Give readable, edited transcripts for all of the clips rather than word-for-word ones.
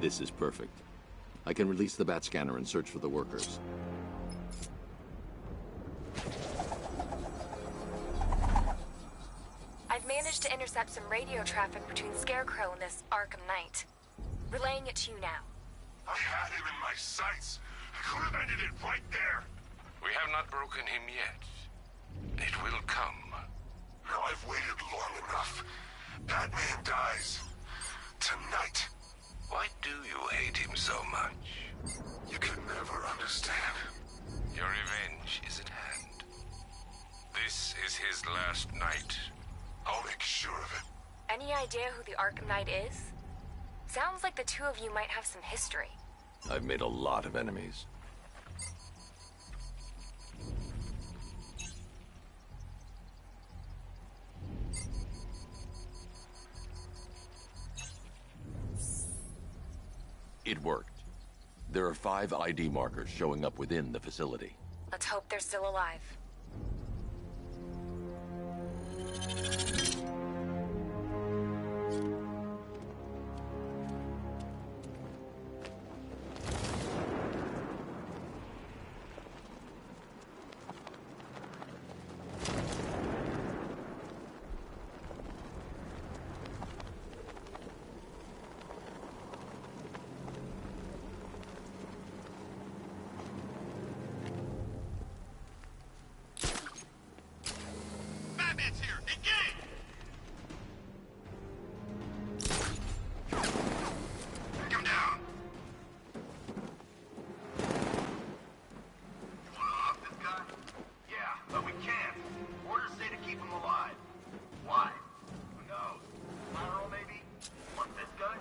This is perfect. I can release the bat scanner and search for the workers. I've managed to intercept some radio traffic between Scarecrow and this Arkham Knight. Relaying it to you now. I had him in my sights. I could have ended it right there. We have not broken him yet. It will come. Now I've waited long enough. Batman dies. Tonight. Why do you hate him so much? You can never understand. Your revenge is at hand. This is his last night. I'll make sure of it. Any idea who the Arkham Knight is? Sounds like the two of you might have some history. I've made a lot of enemies. It worked. There are 5 ID markers showing up within the facility. Let's hope they're still alive. Batman's here! Engage! Come down! You wanna off this guy? Yeah, but we can't. Orders say to keep him alive. Why? Who knows? Viral, maybe? Want this guy?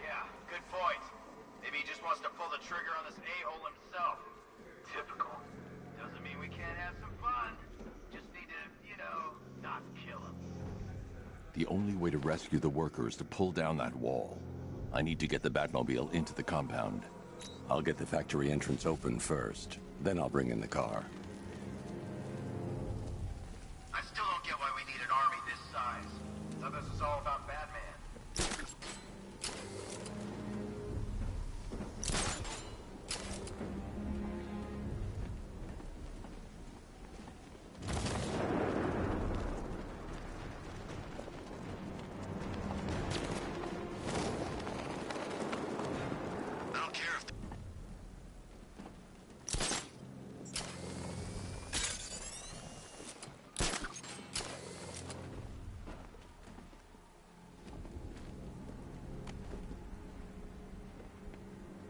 Yeah, good point. Maybe he just wants to pull the trigger on this a-hole himself. Typical. Doesn't mean we can't have some fun. Just need to, you know, not kill him. The only way to rescue the worker is to pull down that wall. I need to get the Batmobile into the compound. I'll get the factory entrance open first. Then I'll bring in the car. I still don't get why we need an army this size. Thought this was all about Batman. I don't care if...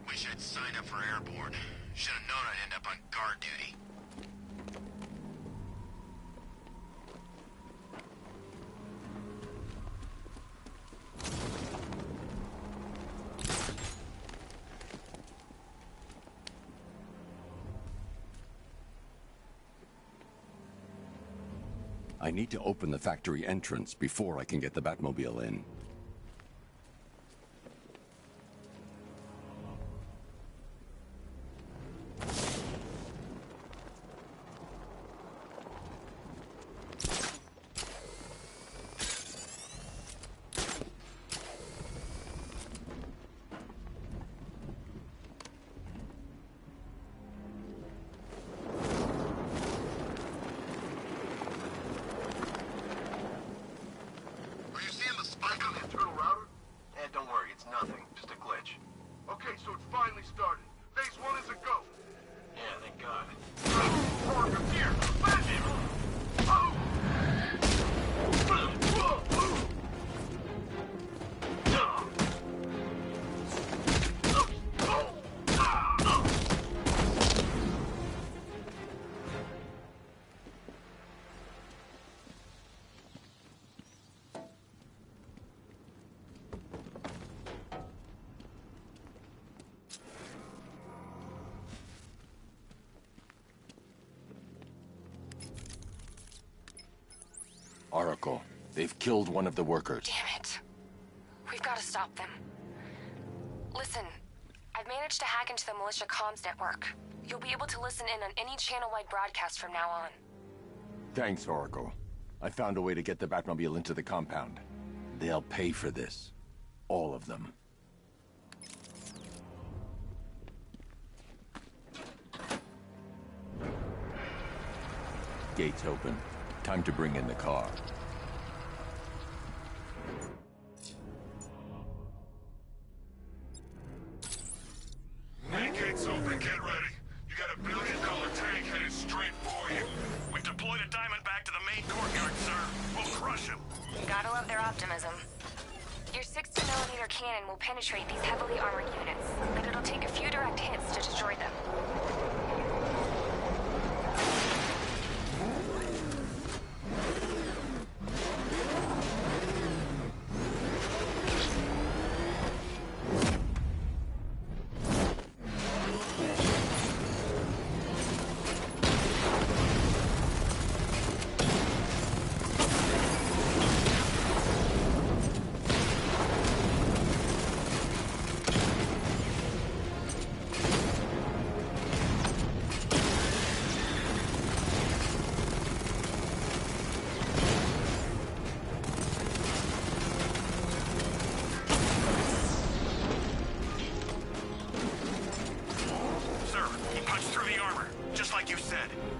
Wish I'd signed up for airborne. Should have known I'd end up on guard duty. I need to open the factory entrance before I can get the Batmobile in. Are you seeing the spike on the internal router? Eh, don't worry, it's nothing. Just a glitch. Okay, so it's finally started. Phase 1 is a go. Yeah, thank God. Oracle's here! Let him! Oracle, they've killed one of the workers. Damn it. We've got to stop them. Listen, I've managed to hack into the militia comms network. You'll be able to listen in on any channel-wide broadcast from now on. Thanks, Oracle. I found a way to get the Batmobile into the compound. They'll pay for this. All of them. gates open. Time to bring in the car. Main gates open, get ready. You got $1 billion tank headed straight for you. We've deployed a Diamondback to the main courtyard, sir. We'll crush him. Gotta love their optimism. Your 60mm cannon will penetrate these heavily armored units, but it'll take a few direct hits to destroy them.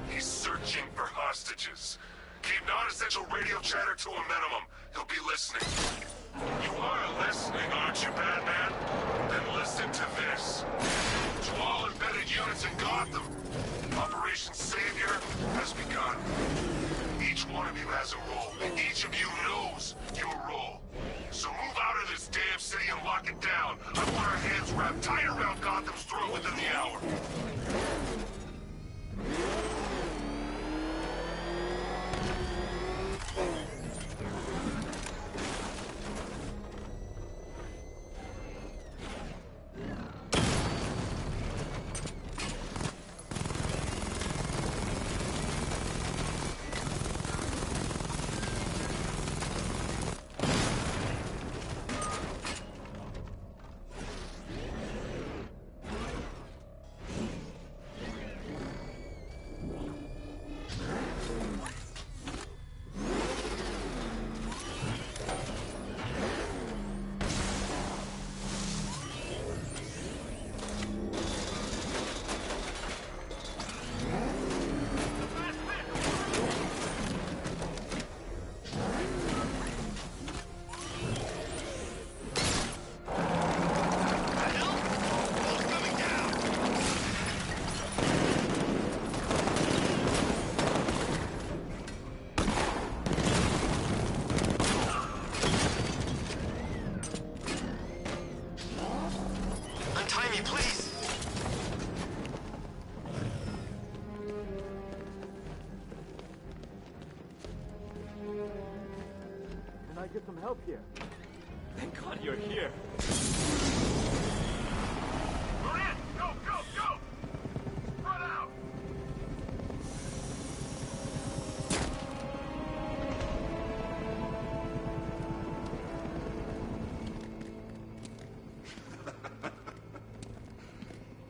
He's searching for hostages. Keep non-essential radio chatter to a minimum. He'll be listening. You are listening, aren't you, Batman? Then listen to this. To all embedded units in Gotham, Operation Savior has begun. Each one of you has a role, and each of you knows your role. So move out of this damn city and lock it down. I want our hands wrapped tight around Gotham's throat within the hour. Get some help here. Thank God you're here. We're in! Go, go, go! Run out!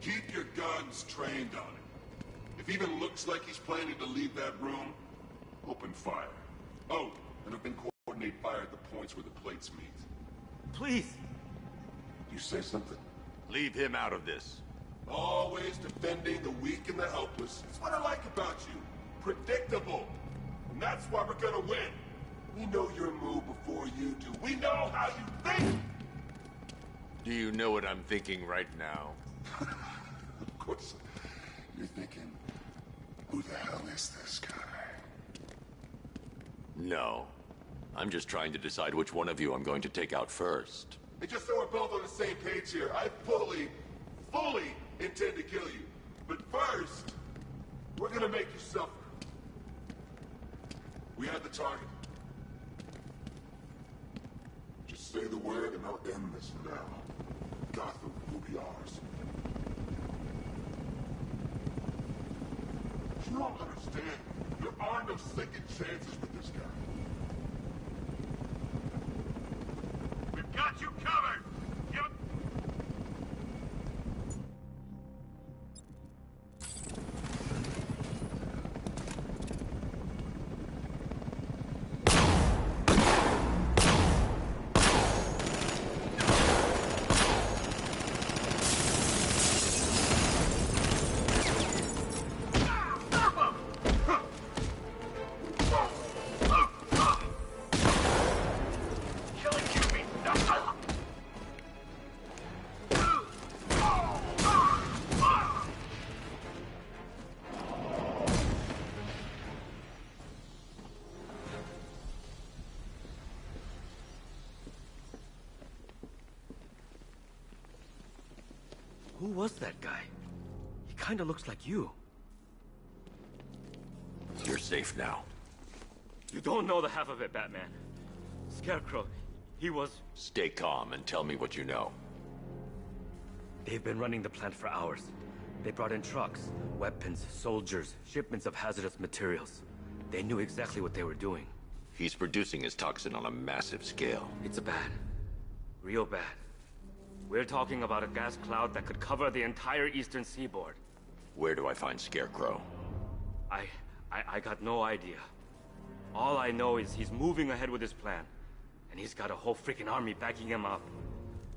Keep your guns trained on him. If even looks like he's planning to leave that room, open fire. Oh, and I've been coordinate fire at the points where the plates meet. Please. You say something? Leave him out of this. Always defending the weak and the helpless. That's what I like about you. Predictable. And that's why we're gonna win. We know your move before you do. We know how you think! Do you know what I'm thinking right now? Of course. You're thinking, who the hell is this guy? No. I'm just trying to decide which one of you I'm going to take out first. Hey, just so we're both on the same page here, I fully intend to kill you. But first, we're gonna make you suffer. We have the target. Just say the word and I'll end this now. Gotham will be ours. You don't understand. There are no second chances with this guy. We've got you covered! Yep. Who was that guy? He kinda looks like you. You're safe now. You don't know the half of it, Batman. Scarecrow, he was... Stay calm and tell me what you know. They've been running the plant for hours. They brought in trucks, weapons, soldiers, shipments of hazardous materials. They knew exactly what they were doing. He's producing his toxin on a massive scale. It's bad. Real bad. We're talking about a gas cloud that could cover the entire eastern seaboard. Where do I find Scarecrow? I got no idea. All I know is he's moving ahead with his plan. And he's got a whole freaking army backing him up.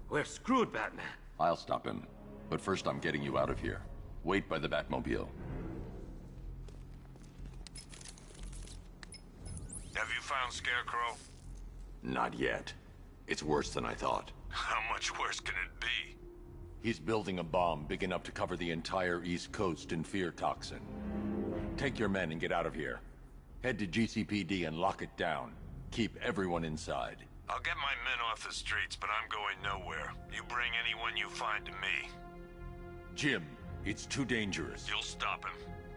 We're screwed, Batman. I'll stop him. But first I'm getting you out of here. Wait by the Batmobile. Have you found Scarecrow? Not yet. It's worse than I thought. How much worse can it be? He's building a bomb big enough to cover the entire East Coast in fear toxin. Take your men and get out of here. Head to GCPD and lock it down. Keep everyone inside. I'll get my men off the streets, but I'm going nowhere. You bring anyone you find to me. Jim, it's too dangerous. You'll stop him.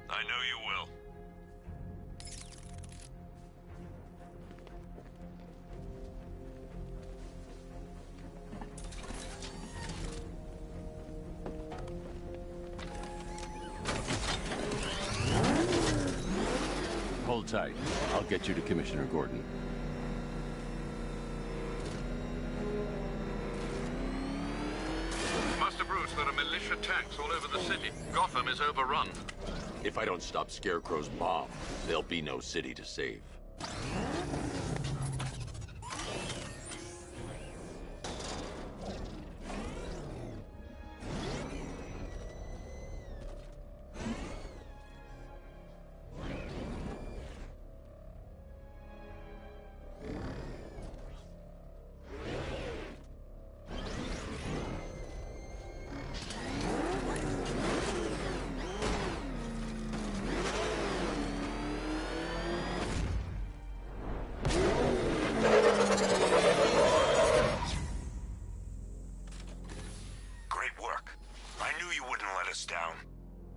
I know you will. Hold tight. I'll get you to Commissioner Gordon. Master Bruce, there are militia tanks all over the city. Gotham is overrun. If I don't stop Scarecrow's bomb, there'll be no city to save.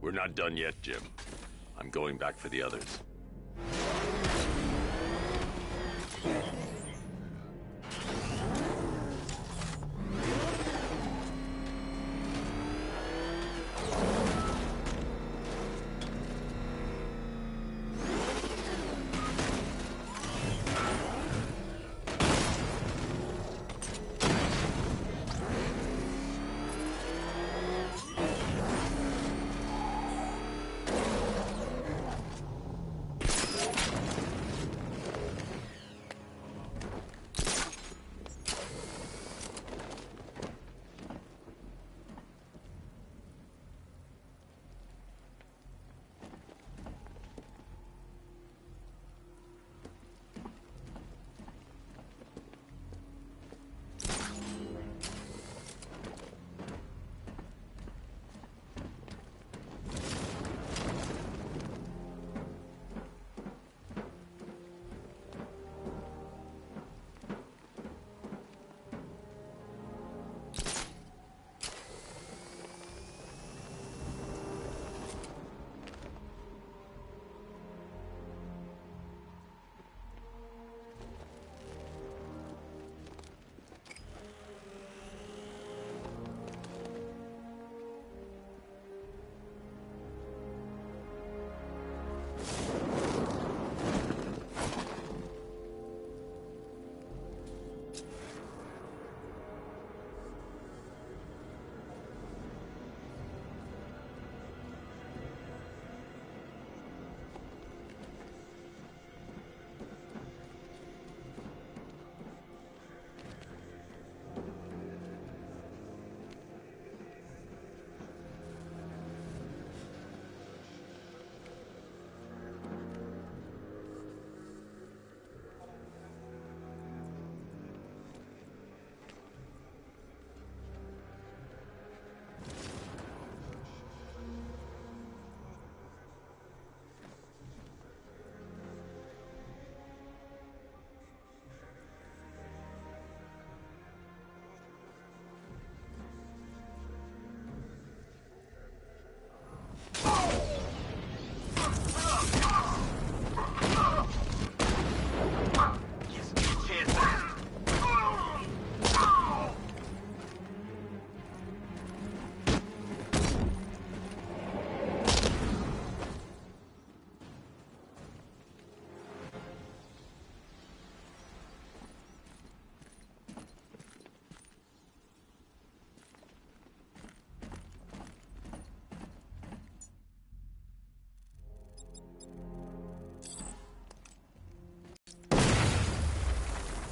We're not done yet, Jim. I'm going back for the others.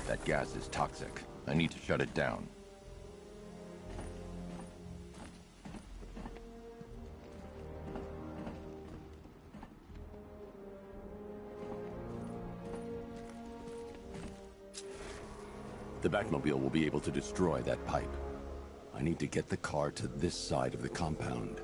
That gas is toxic. I need to shut it down. The Batmobile will be able to destroy that pipe. I need to get the car to this side of the compound.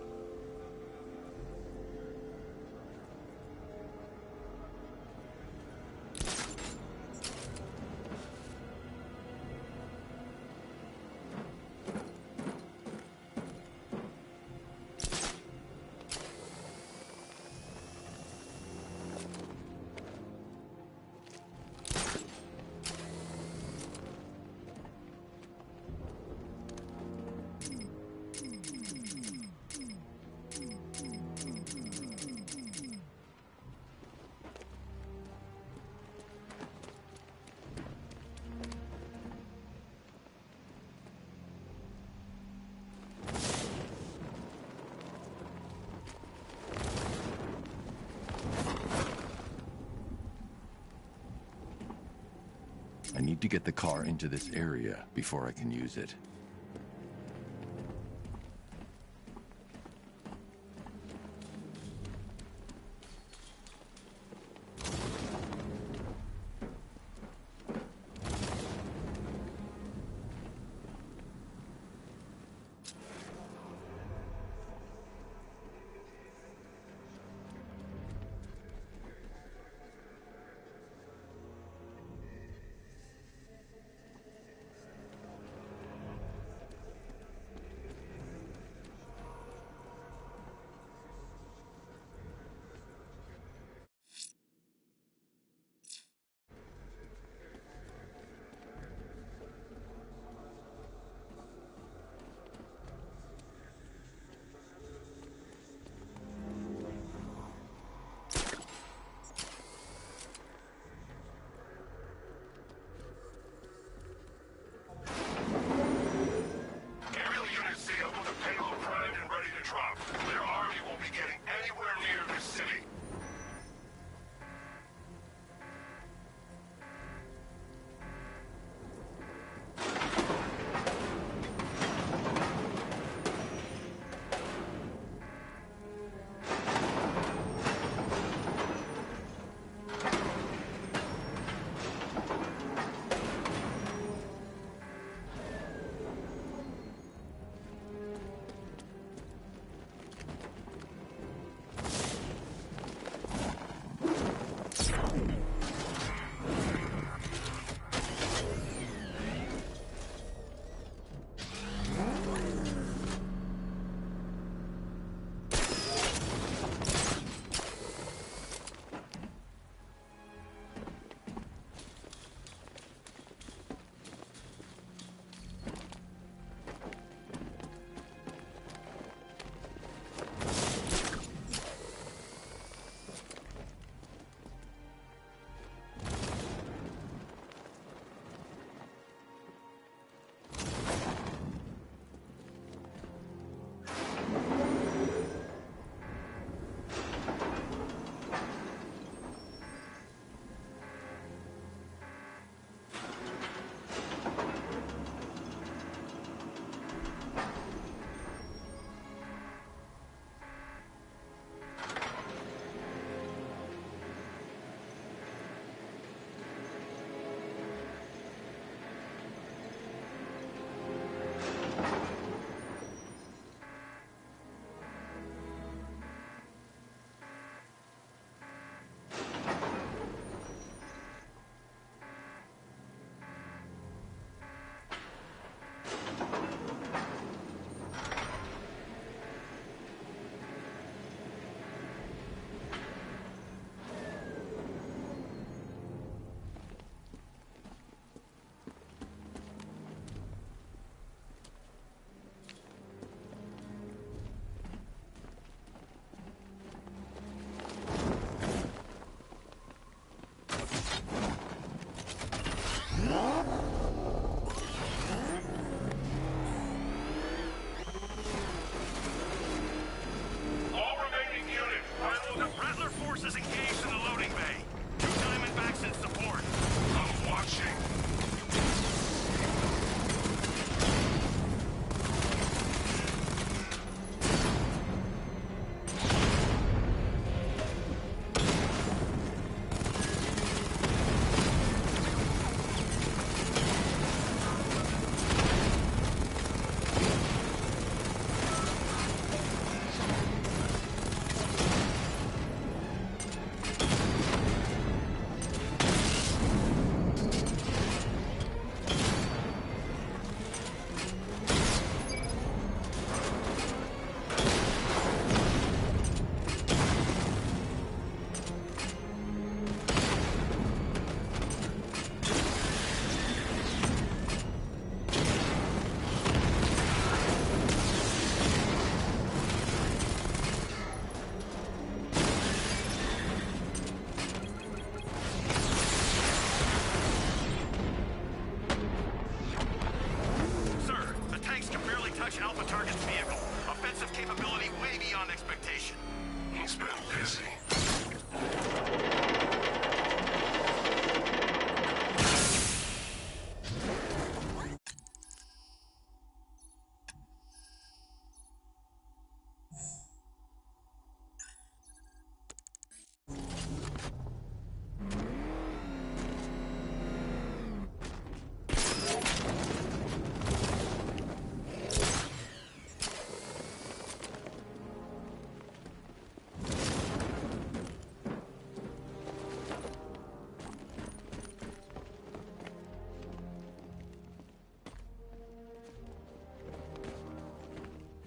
I need to get the car into this area before I can use it.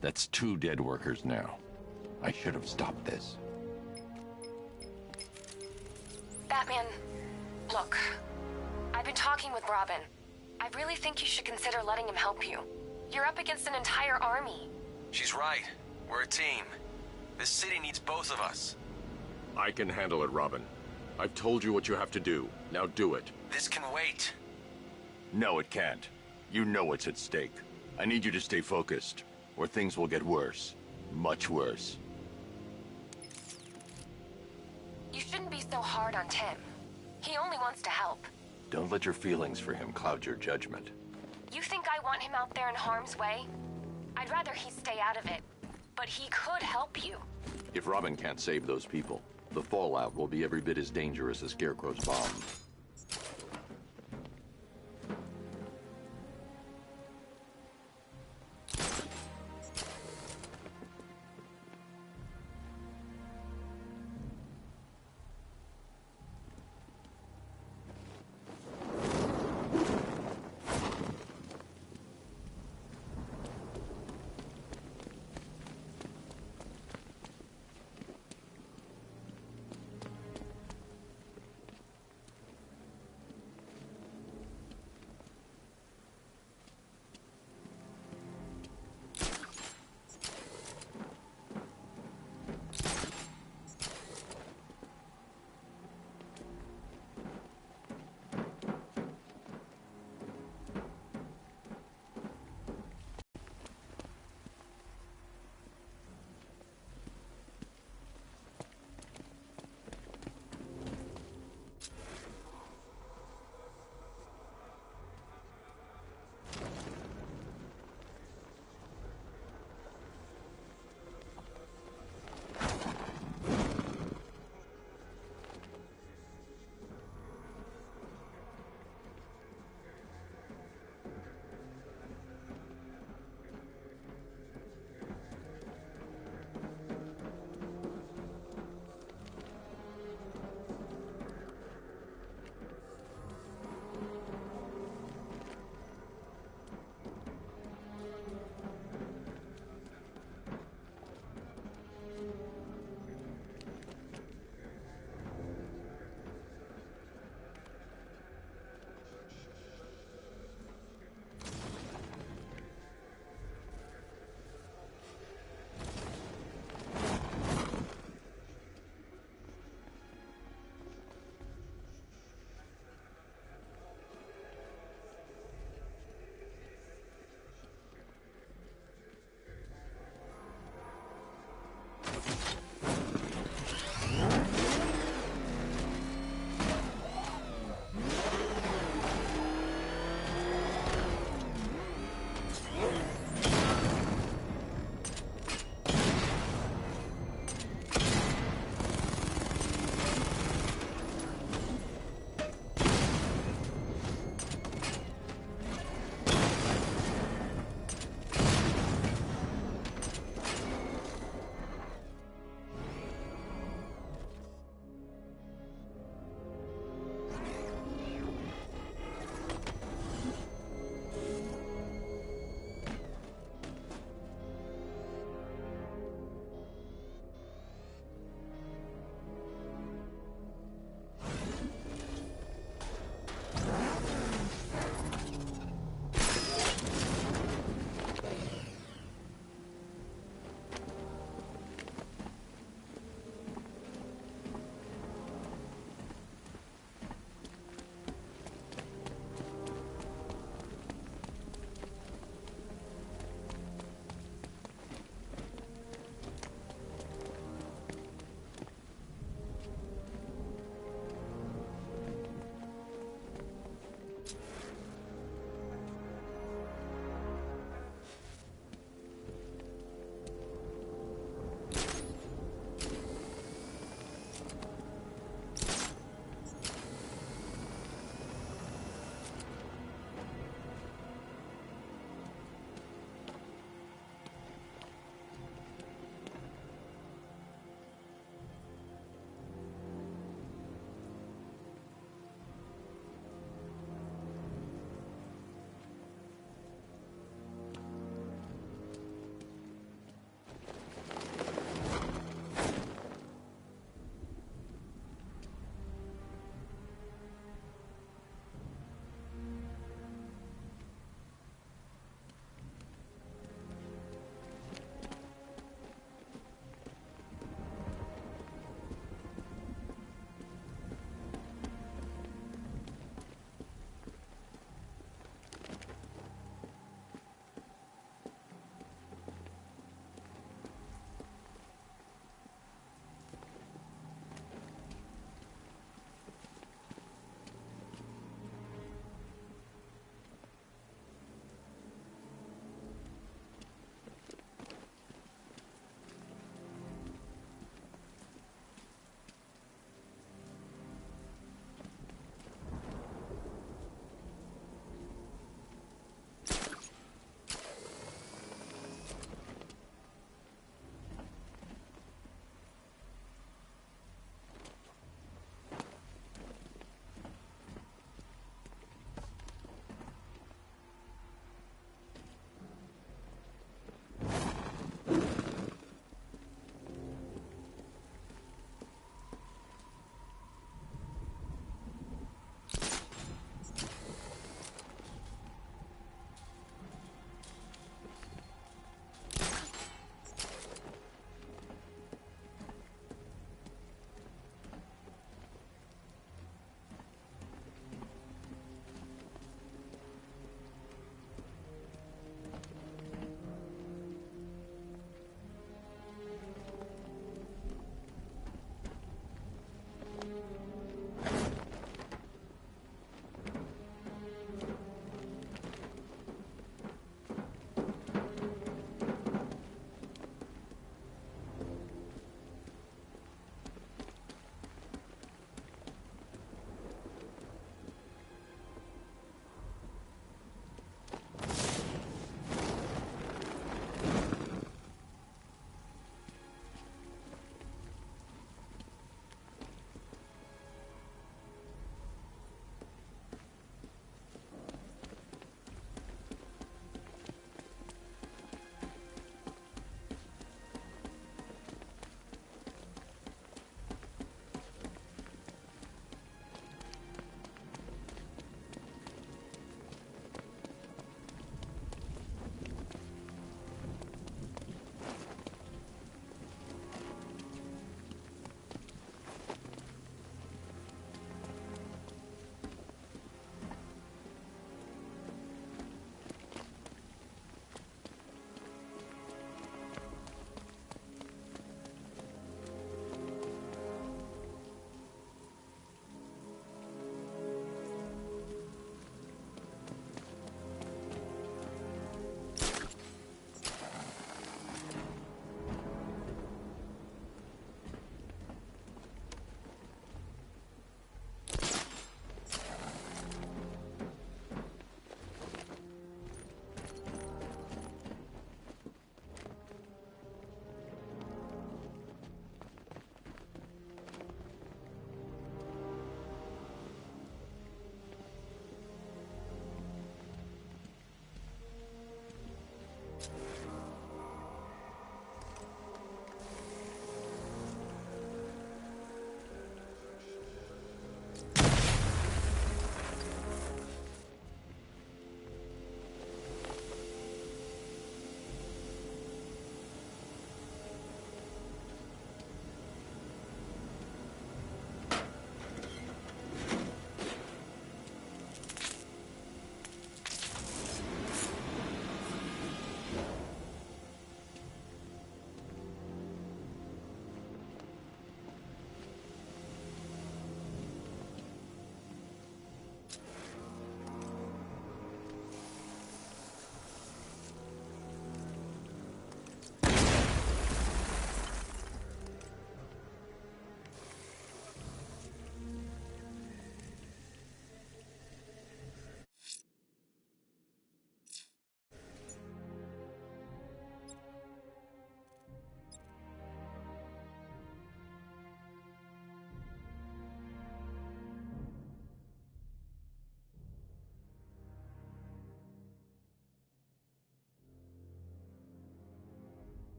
That's 2 dead workers now. I should have stopped this. Batman, look. I've been talking with Robin. I really think you should consider letting him help you. You're up against an entire army. She's right. We're a team. This city needs both of us. I can handle it, Robin. I've told you what you have to do. Now do it. This can wait. No, it can't. You know what's at stake. I need you to stay focused, or things will get worse. Much worse. You shouldn't be so hard on Tim. He only wants to help. Don't let your feelings for him cloud your judgment. You think I want him out there in harm's way? I'd rather he stay out of it. But he could help you. If Robin can't save those people, the fallout will be every bit as dangerous as Scarecrow's bomb.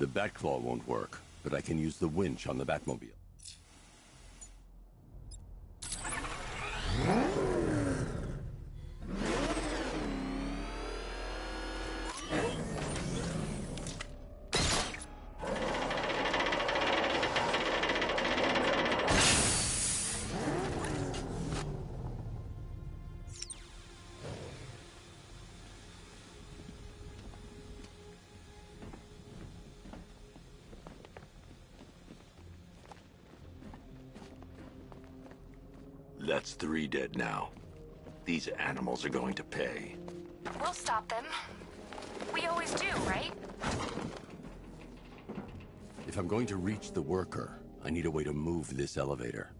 The Batclaw won't work, but I can use the winch on the Batmobile. That's 3 dead now. These animals are going to pay. We'll stop them. We always do, right? If I'm going to reach the worker, I need a way to move this elevator.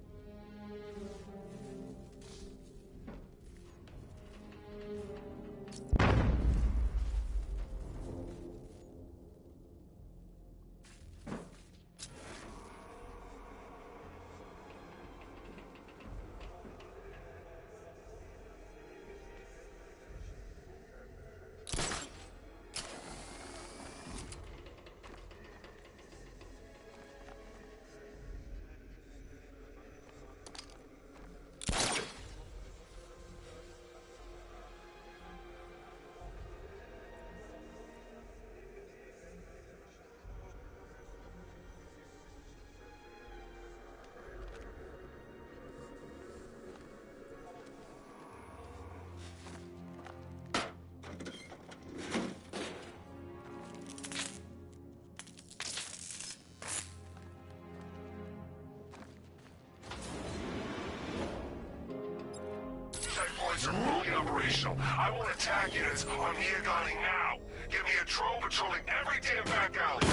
Checkpoints are fully operational. I want attack units on Miagani now. Get me a drone patrolling every damn back alley.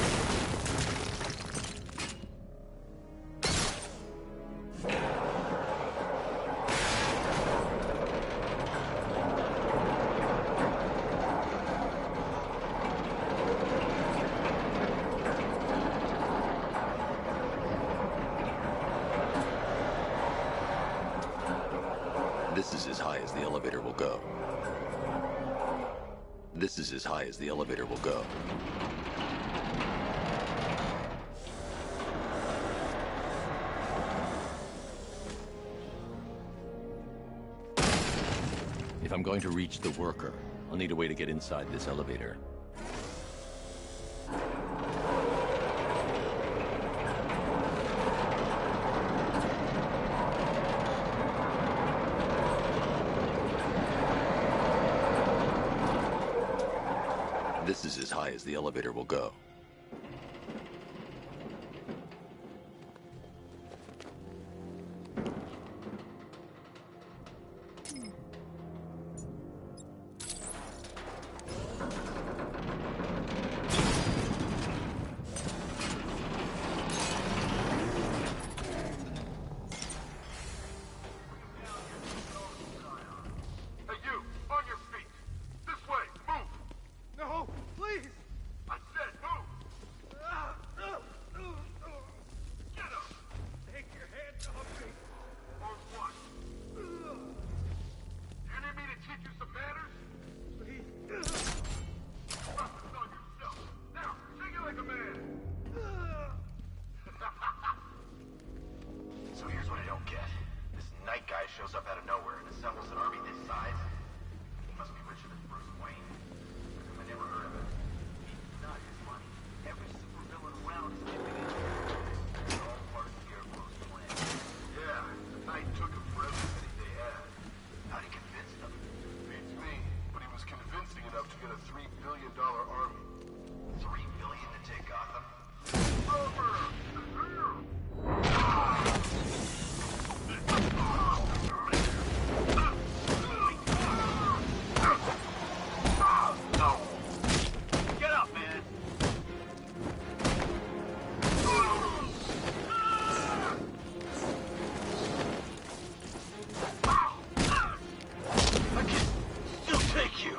This is as high as the elevator will go. This is as high as the elevator will go. If I'm going to reach the worker, I'll need a way to get inside this elevator. This is as high as the elevator will go. Hey, you! On your feet! This way! Move! No, please! I said move! Get up! Take your hands off me! Or what? You need me to teach you some manners? Please! Focus on yourself. Now, shake it like a man! So here's what I don't get. This night guy shows up out of nowhere and assembles an army this size. He must be richer than Bruce Wayne. I never heard of it. It's not his money. Every supervillain around is chipping in. It's all part of Scarecrow's plan. Yeah, the Knight took him for everything they had. How'd he convince them? Beats me, but he was convincing enough to get a $3 billion army. $3 billion to take Gotham? Over! Get up, man! I can still take you!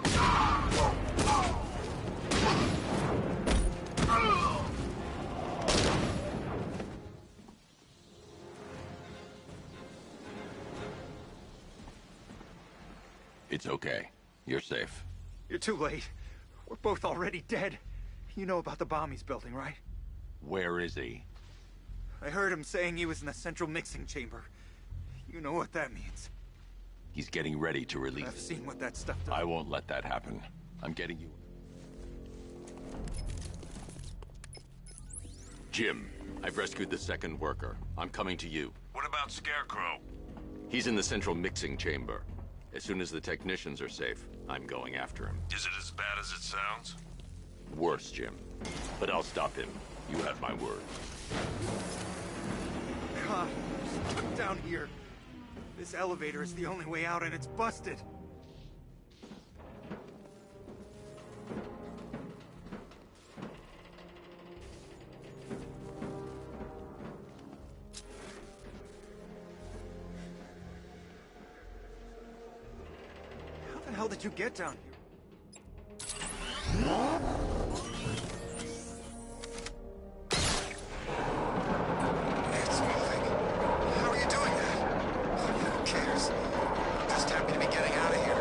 It's okay. You're safe. You're too late. We're both already dead. You know about the bomb he's building, right? Where is he? I heard him saying he was in the central mixing chamber. You know what that means. He's getting ready to release. I've seen what that stuff does. I won't let that happen. I'm getting you. Jim, I've rescued the second worker. I'm coming to you. What about Scarecrow? He's in the central mixing chamber. As soon as the technicians are safe, I'm going after him. Is it as bad as it sounds? Worse, Jim. But I'll stop him. You have my word. God, I'm stuck down here. This elevator is the only way out and it's busted. How the hell did you get down here? It's moving. How are you doing that? Who cares? Just happy to be getting out of here.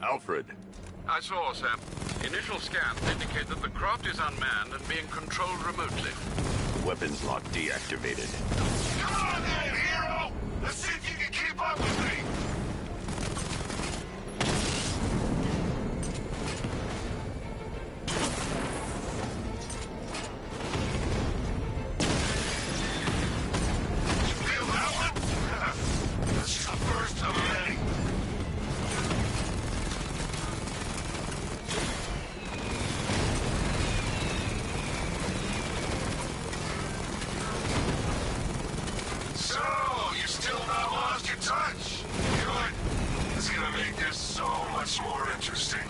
Alfred. I saw, Sam. Initial scans indicate that the craft is unmanned and being controlled remotely. Weapons lock deactivated. Come on then, hero! Let's see if you can keep up with me! You feel that one? That's just the first of many. So, you still not lost your touch? Good. It's gonna make this so much more interesting.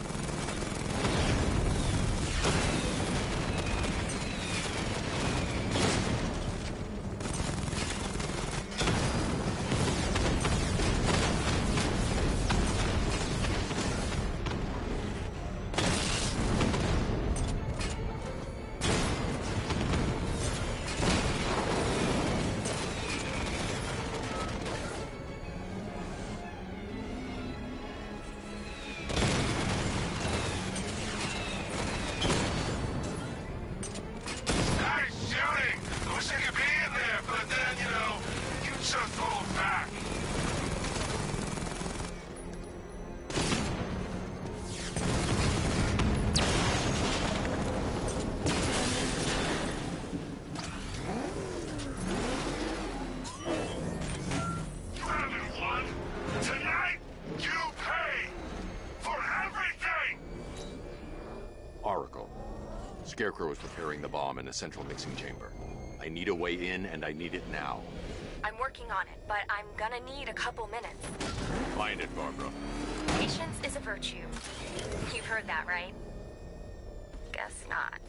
Nice shooting! I wish I could be in there, but then, you know, you just hold back. You haven't won. Tonight, you pay for everything! Oracle. Scarecrow is preparing the bomb in the central mixing chamber. I need a way in, and I need it now. I'm working on it, but I'm gonna need a couple minutes. Find it, Barbara. Patience is a virtue. You've heard that, right? Guess not.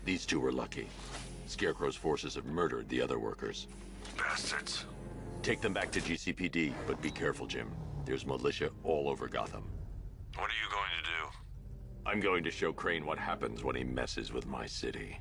These two were lucky. Scarecrow's forces have murdered the other workers. Bastards. Take them back to GCPD, but be careful, Jim. There's militia all over Gotham. What are you going to do? I'm going to show Crane what happens when he messes with my city.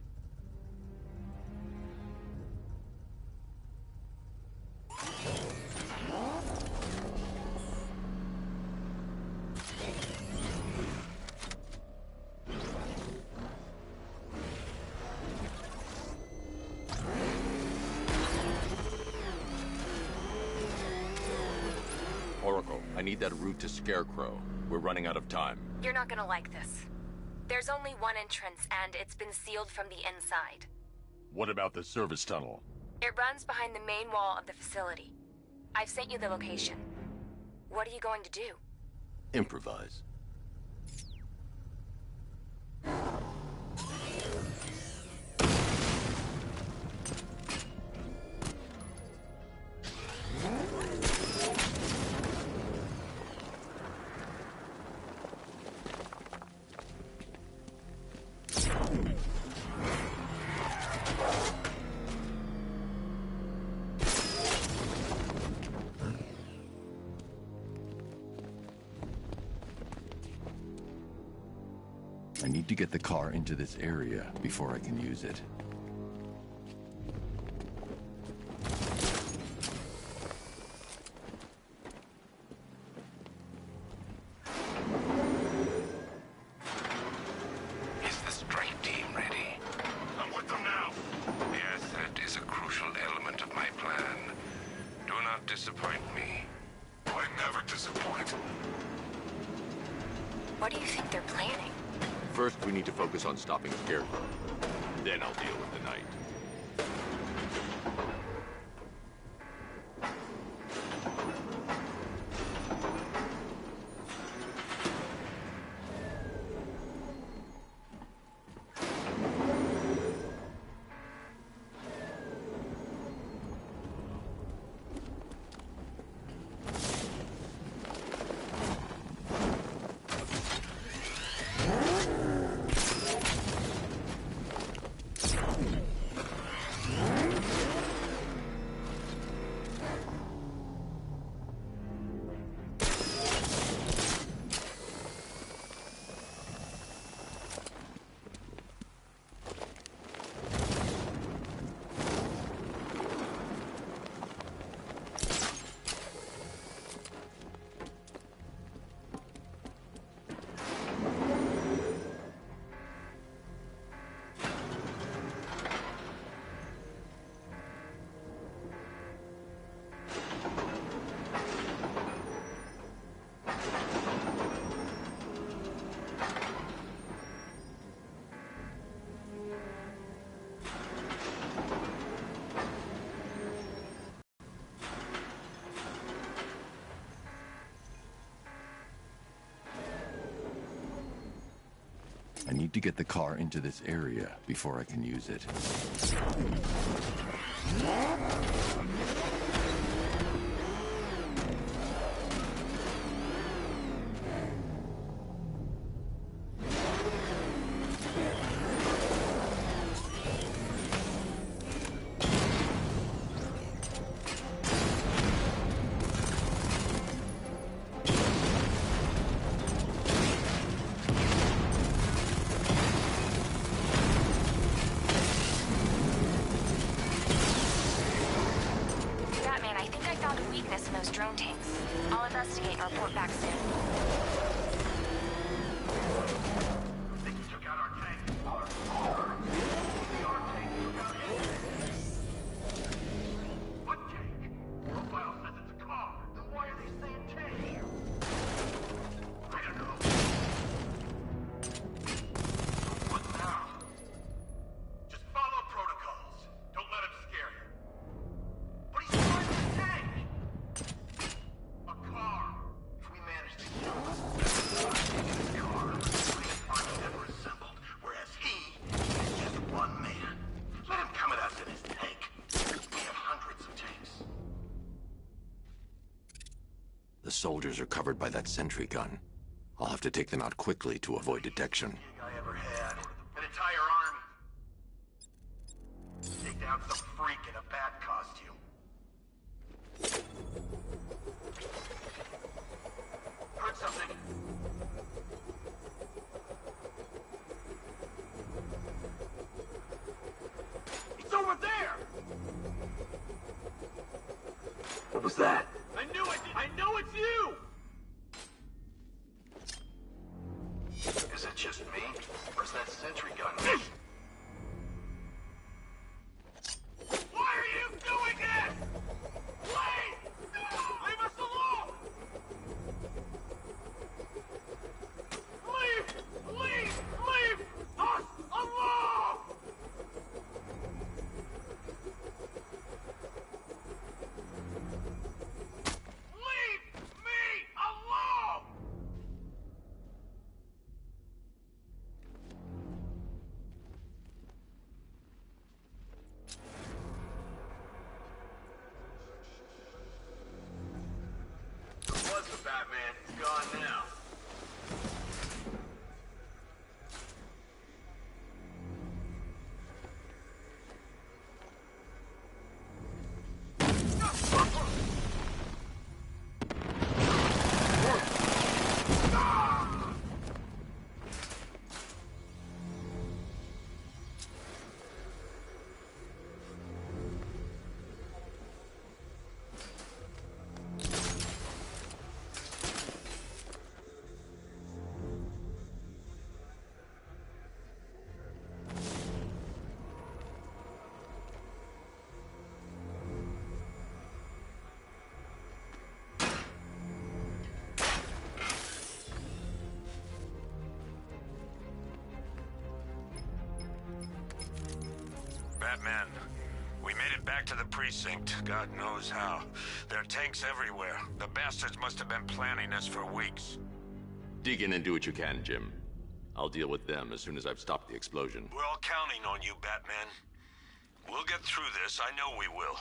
I need that route to Scarecrow. We're running out of time. You're not gonna like this. There's only one entrance, and it's been sealed from the inside. What about the service tunnel? It runs behind the main wall of the facility. I've sent you the location. What are you going to do? Improvise. I need to get the car into this area before I can use it. Is the strike team ready? I'm with them now. The asset is a crucial element of my plan. Do not disappoint me. I never disappoint. What do you think they're planning? First, we need to focus on stopping Scarecrow. Then I'll deal with the Knight. I need to get the car into this area before I can use it. Drone tanks. I'll investigate and report back soon. They took out our tank. Our tank took out his. What tank? Profile says it's a car. Then why are they saying tank? I don't know. What now? Just follow protocols. Don't let him scare you. But he's trying to tank. A car. If we manage to kill this car, the army never assembled, whereas he is just one man. Let him come at us in his tank. We have hundreds of tanks. The soldiers are covered by that sentry gun. I'll have to take them out quickly to avoid detection. I ever had. An entire army. Take down some freak in a bat costume. Heard something. It's over there! What was that? I knew it! I know it's you! Is it just me? Or is that sentry gun? Why are you doing this? Please! Leave us alone! Batman. We made it back to the precinct, God knows how. There are tanks everywhere. The bastards must have been planning this for weeks. Dig in and do what you can, Jim. I'll deal with them as soon as I've stopped the explosion. We're all counting on you, Batman. We'll get through this, I know we will.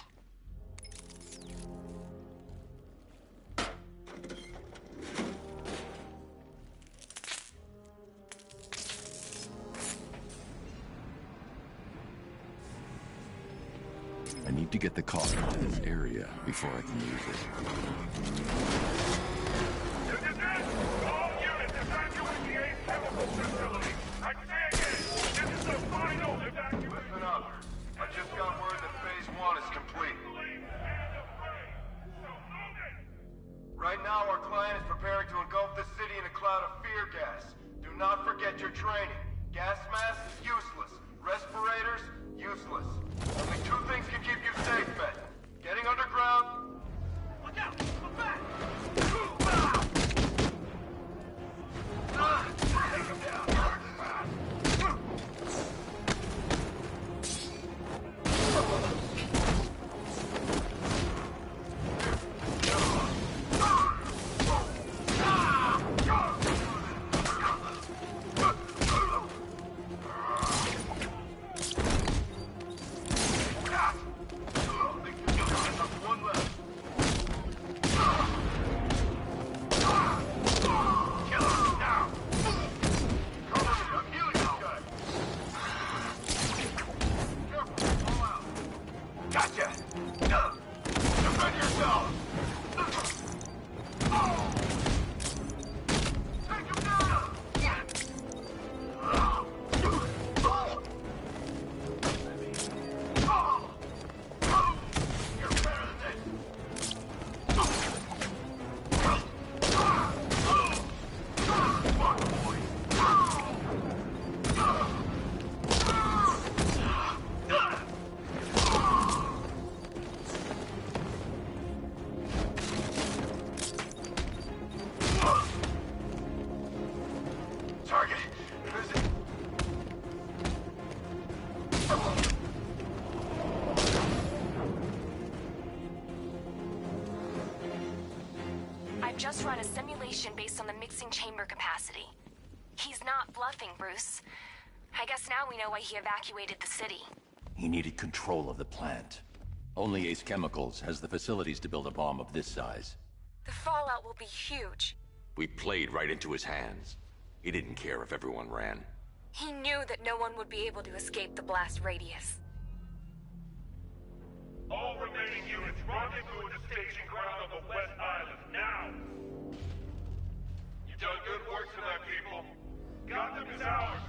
I need to get the car into this area before I can use it. All units evacuate the Ace Chemical Facility. I say again, this is the final evacuation. Listen up. I just got word that Phase 1 is complete. Right now, our client is preparing to engulf the city in a cloud of fear gas. Do not forget your training. Gas masks, useless. Respirators, useless. Only two things can keep you safe, Ben. Getting underground. Look out! Look back! Take him down. Just run a simulation based on the mixing chamber capacity. He's not bluffing, Bruce. I guess now we know why he evacuated the city. He needed control of the plant. Only Ace Chemicals has the facilities to build a bomb of this size. The fallout will be huge. We played right into his hands. He didn't care if everyone ran. He knew that no one would be able to escape the blast radius. All remaining units rendezvous at the staging ground on the West Island, now! You've done good work tonight, people. Gotham is ours!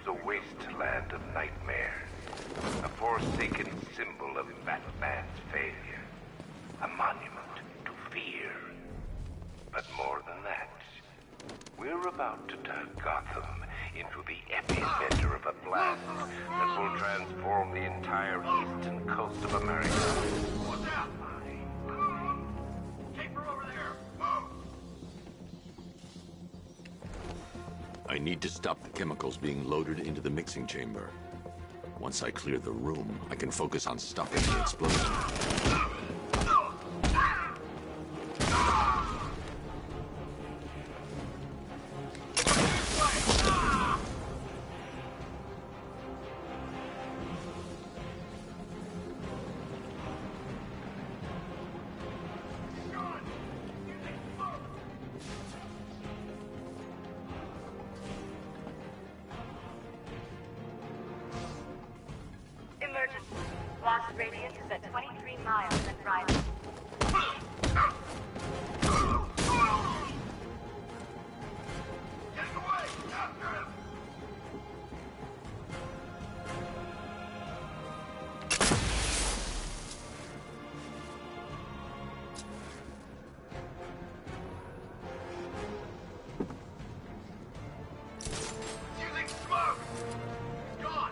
A wasteland of nightmares, a forsaken symbol of Batman's failure, a monument to fear. But more than that, we're about to turn Gotham into the epicenter of a blast that will transform the entire eastern coast of America. Watch out! Keep her over there! I need to stop the chemicals being loaded into the mixing chamber. Once I clear the room, I can focus on stopping the explosion. Emergency. Blast radius is at 23 miles and rising. Get away! After him! Using smoke! Gone!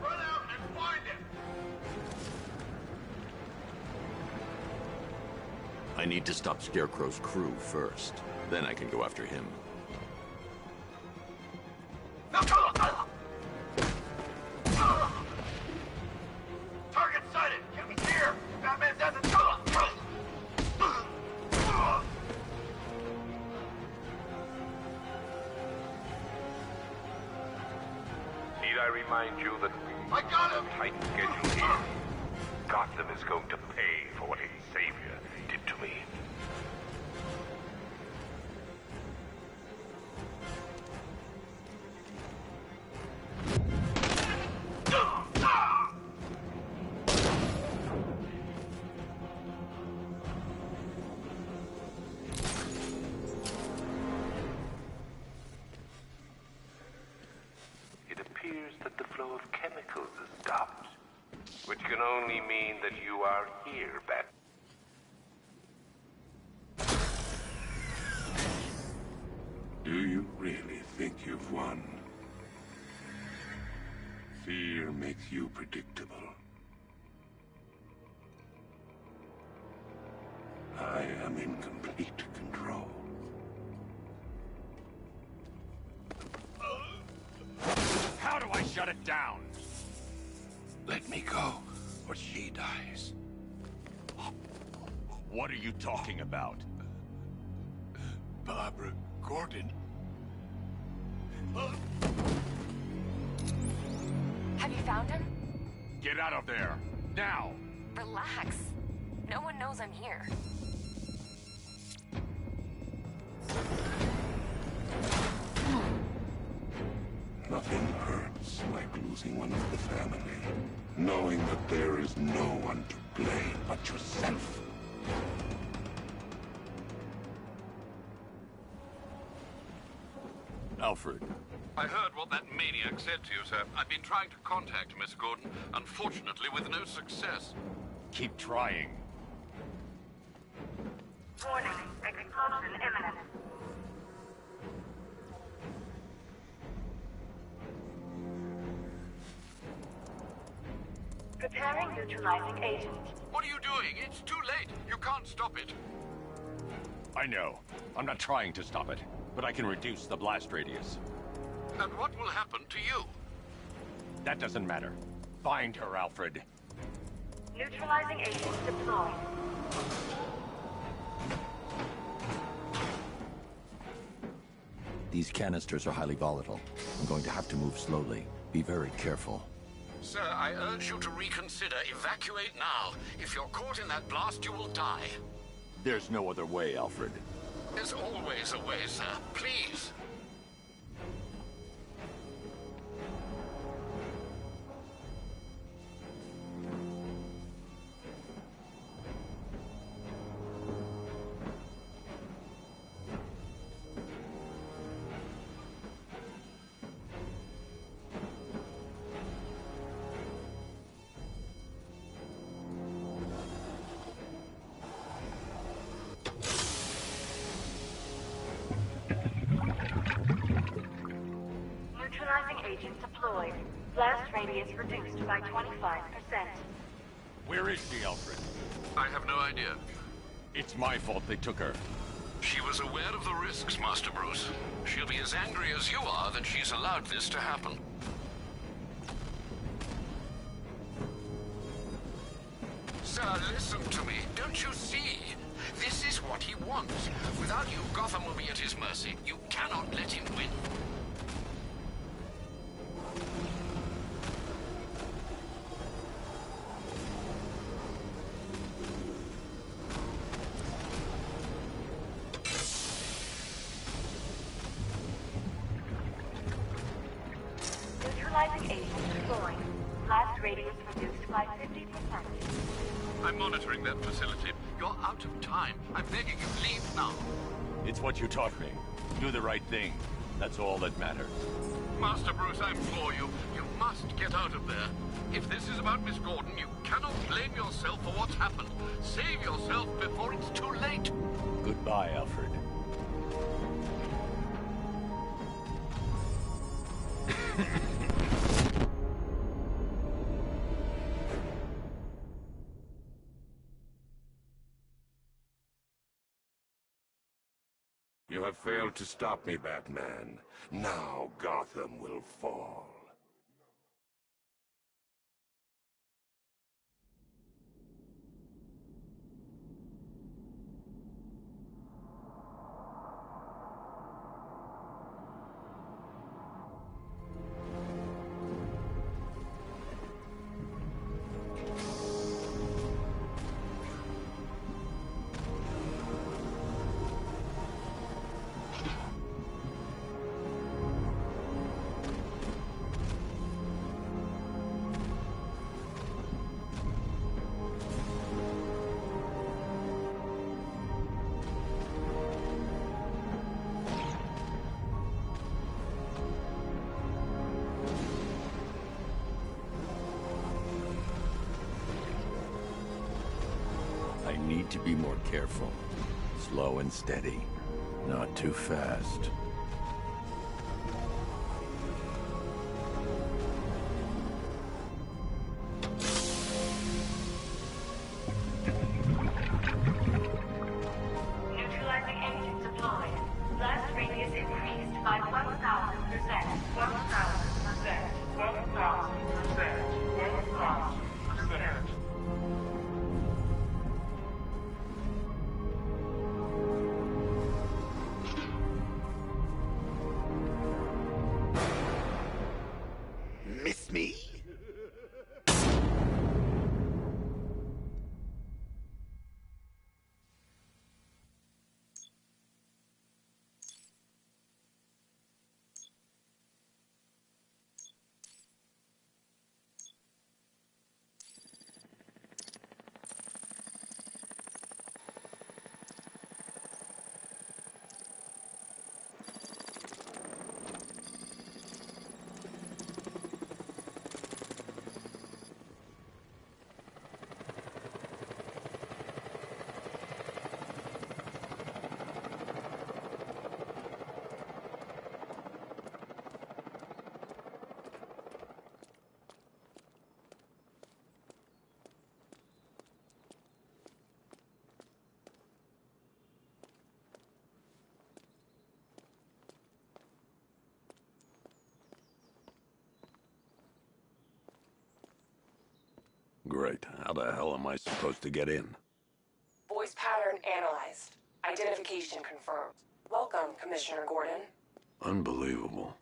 Run out and find him! I need to stop Scarecrow's crew first. Then I can go after him. Target sighted! Get me here! Batman's at the Need I remind you that we I got him! tight schedule here? Gotham is going to pay for what its savior did to me. It appears that the flow of chemicals has stopped, which can only mean that you are here, Bat. Do you really think you've won? Fear makes you predictable. I am in complete control. How do I shut it down? Let me go, or she dies. What are you talking about? Barbara Gordon. Have you found him? Get out of there! Now! Relax. No one knows I'm here. Nothing hurts like losing one of the family. Knowing that there is no one to blame but yourself. Alfred. I heard what that maniac said to you, sir. I've been trying to contact Miss Gordon, unfortunately with no success. Keep trying. Warning. Explosion imminent. Preparing neutralizing agent. What are you doing? It's too late. You can't stop it. I know. I'm not trying to stop it, but I can reduce the blast radius. And what will happen to you? That doesn't matter. Find her, Alfred. Neutralizing agent deployed. These canisters are highly volatile. I'm going to have to move slowly. Be very careful. Sir, I urge you to reconsider. Evacuate now. If you're caught in that blast, you will die. There's no other way, Alfred. There's always a way, sir. Please. Neutralizing agent deployed. Blast radius reduced by 25%. Where is she, Alfred? I have no idea. It's my fault they took her. She was aware of the risks, Master Bruce. She'll be as angry as you are that she's allowed this to happen. listen to me. Don't you see? This is what he wants. Without you, Gotham will be at his mercy. You cannot let him win. Neutralizing agent deployed. Blast radius reduced by 50%. I'm monitoring that facility. You're out of time. I'm begging you, leave now. It's what you taught me. Do the right thing. That's all that matters. Master Bruce, I implore you, you must get out of there. If this is about Miss Gordon, you cannot blame yourself for what's happened. Save yourself before it's too late. Goodbye, Alfred. You have failed to stop me, Batman. Now Gotham will fall. I need to be more careful. Slow and steady. Not too fast. Neutralizing agent deployed. Blast radius increased by 1,000%. 1,000%. 1,000%. 1,000%. Miss me? Great. How the hell am I supposed to get in? Voice pattern analyzed. Identification confirmed. Welcome, Commissioner Gordon. Unbelievable.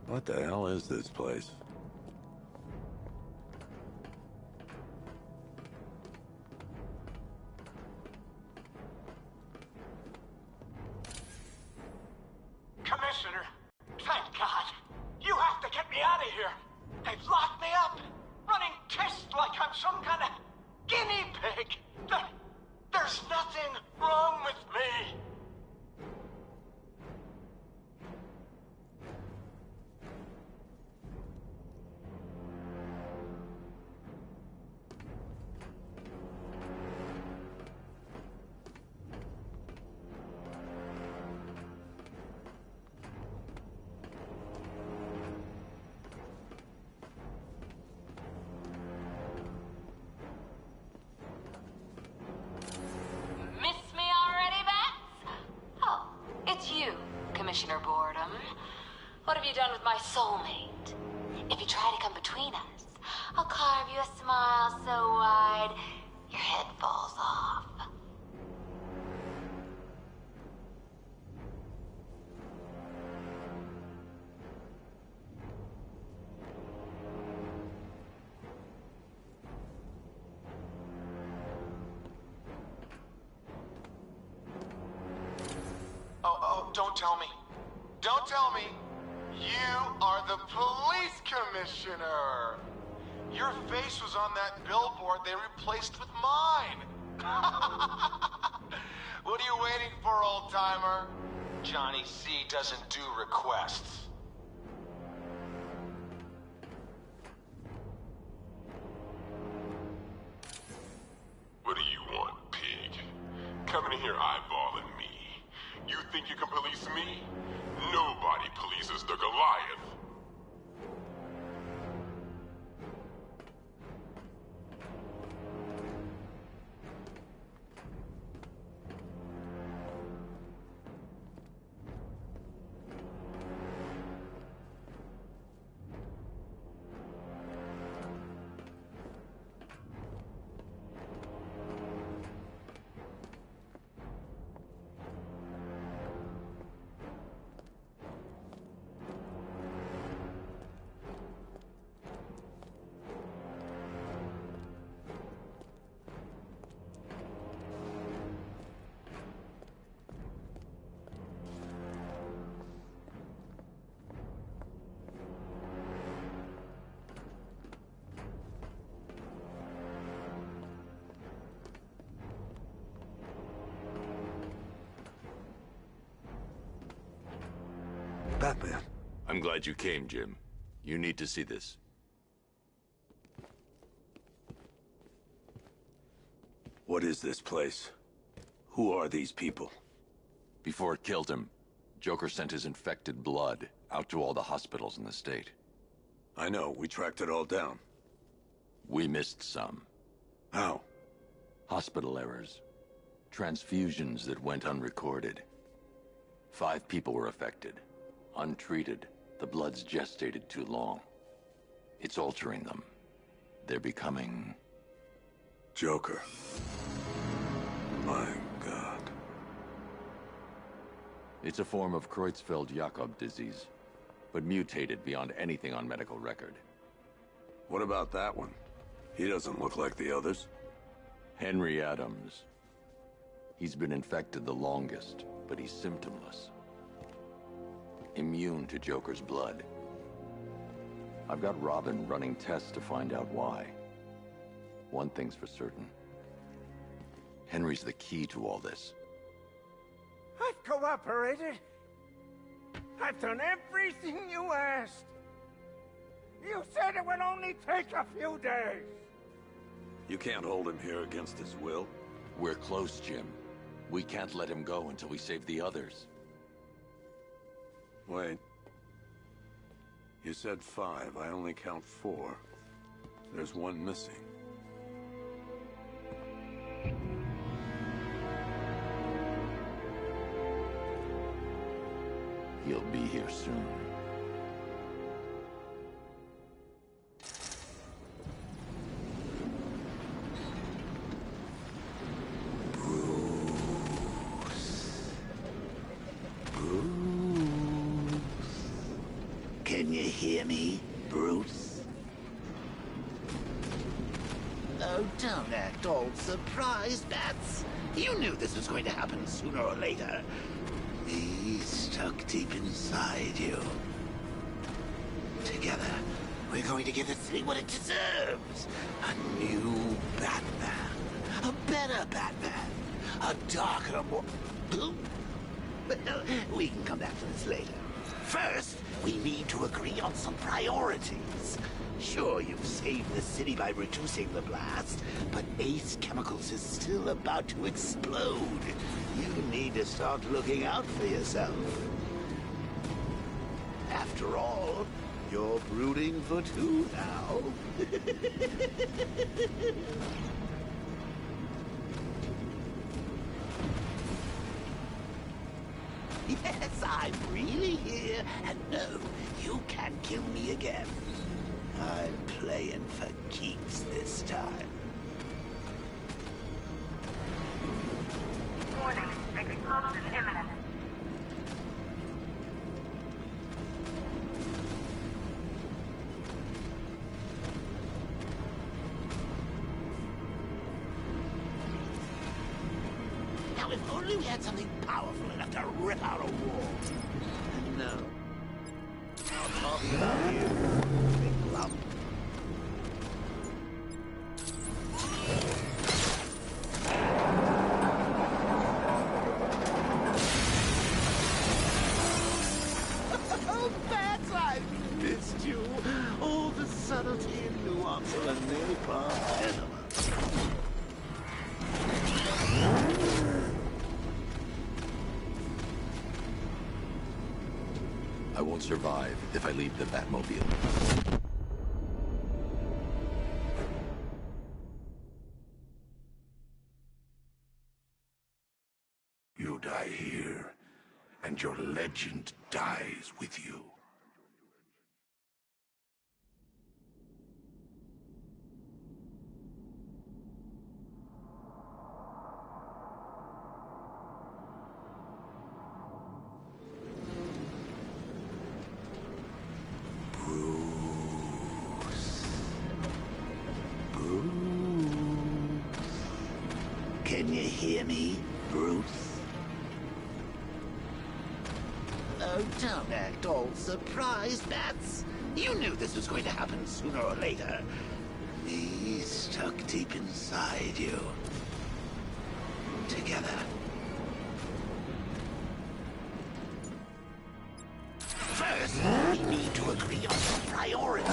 What the hell is this place? Commissioner, thank God. You have to get me out of here. They've locked me up, running tests like I'm some kind of guinea pig! There's nothing wrong with me! Commissioner Boredom. What have you done with my soulmate? If you try to come between us, I'll carve you a smile so wide, your head falls off. Don't tell me. Don't tell me. You are the police commissioner. Your face was on that billboard they replaced with mine. What are you waiting for, old-timer? Johnny C doesn't do requests. What do you want, pig? Coming in here eyeballing me. You think you can police me? Nobody polices the Goliath. Batman. I'm glad you came, Jim. You need to see this. What is this place? Who are these people? Before it killed him, Joker sent his infected blood out to all the hospitals in the state. I know, we tracked it all down. We missed some. How? Hospital errors. Transfusions that went unrecorded. 5 people were affected. Untreated, the blood's gestated too long. It's altering them. They're becoming... Joker. My God. It's a form of Creutzfeldt-Jakob disease, but mutated beyond anything on medical record. What about that one? He doesn't look like the others. Henry Adams. He's been infected the longest, but he's symptomless. Immune to Joker's blood. I've got Robin running tests to find out why. One thing's for certain. Henry's the key to all this. I've cooperated. I've done everything you asked. You said it would only take a few days. You can't hold him here against his will. We're close, Jim. We can't let him go until we save the others. Wait. You said 5. I only count 4. There's one missing. He'll be here soon. Can you hear me, Bruce? Oh, don't act all surprised, Bats. You knew this was going to happen sooner or later. He's stuck deep inside you. Together, we're going to give the city what it deserves. A new Batman. A better Batman. A darker, more... Well, we can come back to this later. First, we need to agree on some priorities. Sure, you've saved the city by reducing the blast, but Ace Chemicals is still about to explode. You need to start looking out for yourself. After all, you're brooding for two now. Yes, I'm really here, and no, you can't kill me again. I'm playing for keeps this time. Warning, explosion imminent. Now, if only we had something powerful enough to rip out a wall. No. I'm talking about you, big lump. Oh, Bats, I missed you. All the subtlety and nuance of a napalm enema. I won't survive if I leave the Batmobile. You die here, and your legend dies with you. Can you hear me, Bruce? Oh, don't act all surprised, Bats. You knew this was going to happen sooner or later. He's stuck deep inside you. Together. First, we need to agree on some priorities.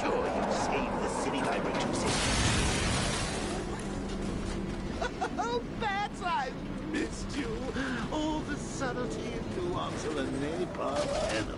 Sure, you saved the city by reducing... Oh, Bats, I missed you. All the subtlety and nuance of a napalm enema.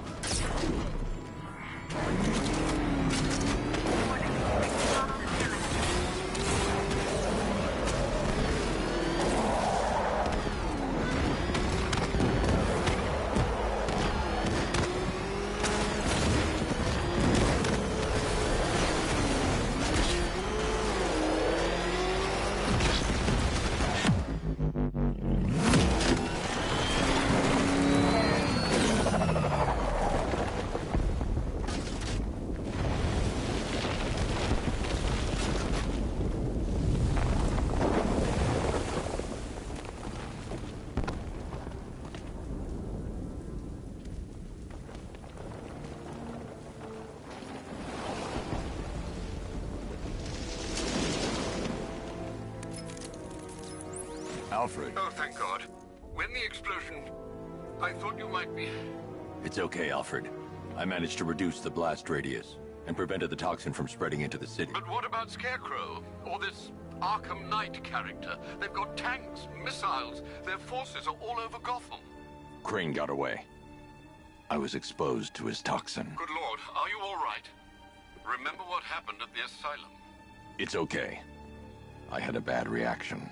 Alfred. Oh, thank God. When the explosion... I thought you might be... It's okay, Alfred. I managed to reduce the blast radius and prevented the toxin from spreading into the city. But what about Scarecrow? Or this Arkham Knight character? They've got tanks, missiles. Their forces are all over Gotham. Crane got away. I was exposed to his toxin. Good Lord, are you all right? Remember what happened at the asylum? It's okay. I had a bad reaction.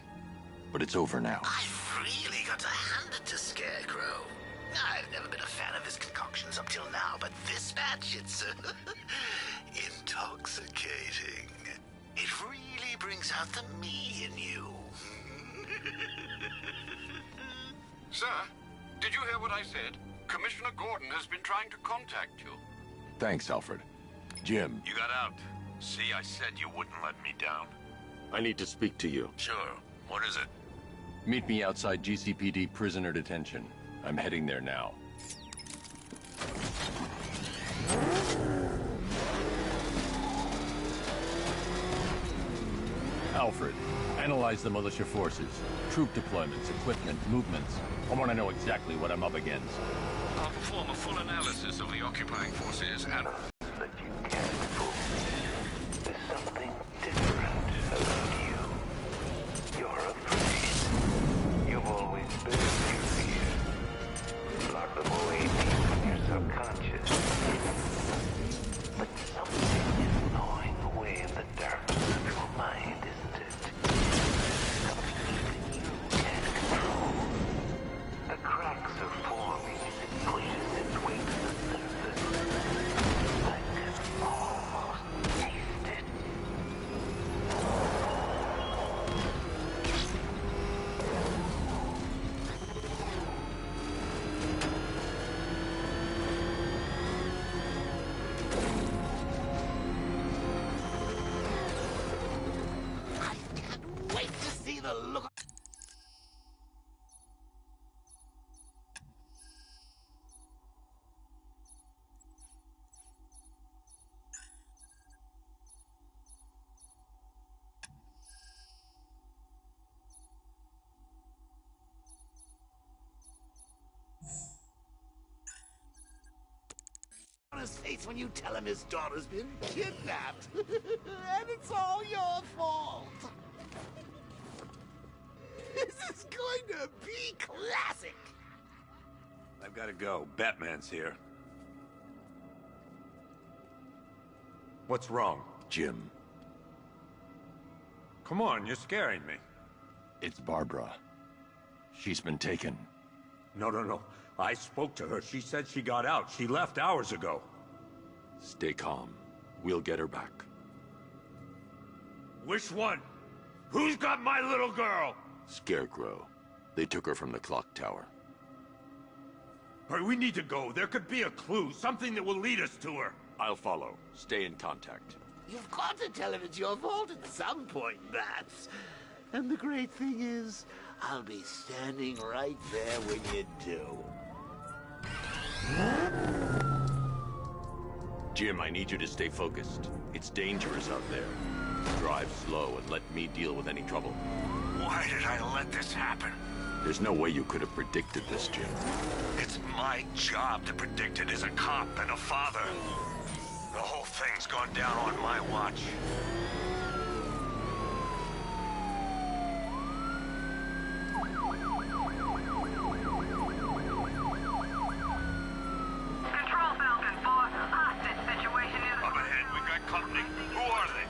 But it's over now. I've really got to hand it to Scarecrow. I've never been a fan of his concoctions up till now, but this batch, it's intoxicating. It really brings out the me in you. Sir, did you hear what I said? Commissioner Gordon has been trying to contact you. Thanks, Alfred. Jim. You got out. See, I said you wouldn't let me down. I need to speak to you. Sure. What is it? Meet me outside GCPD prisoner detention. I'm heading there now. Alfred, analyze the militia forces, troop deployments, equipment, movements. I want to know exactly what I'm up against. I'll perform a full analysis of the occupying forces and... That you can't fool. There's something different about you. You're afraid. You've always been your fear. Lock them away deep in your subconscious. But something is gnawing away in the darkness of your mind, isn't it? Something even you can't control. The cracks are forming as it pushes its way to the surface. I can almost taste it. I can't wait to see the look. On his face when you tell him his daughter's been kidnapped. And it's all your fault. This is going to be classic. I've got to go. Batman's here. What's wrong? Jim, Come on, you're scaring me. it's Barbara. She's been taken. No. I spoke to her. She said she got out. She left hours ago. Stay calm. We'll get her back. Which one? Who's got my little girl? Scarecrow. They took her from the clock tower. All right, we need to go. There could be a clue, something that will lead us to her. I'll follow. Stay in contact. You've got to tell him it's your fault at some point, Bats. And the great thing is, I'll be standing right there when you do. Jim, I need you to stay focused. It's dangerous out there. Drive slow and let me deal with any trouble. Why did I let this happen? There's no way you could have predicted this, Jim. It's my job to predict it as a cop and a father. The whole thing's gone down on my watch. Control Falcon 4. Hostage situation is... Up ahead, we've got company. Who are they?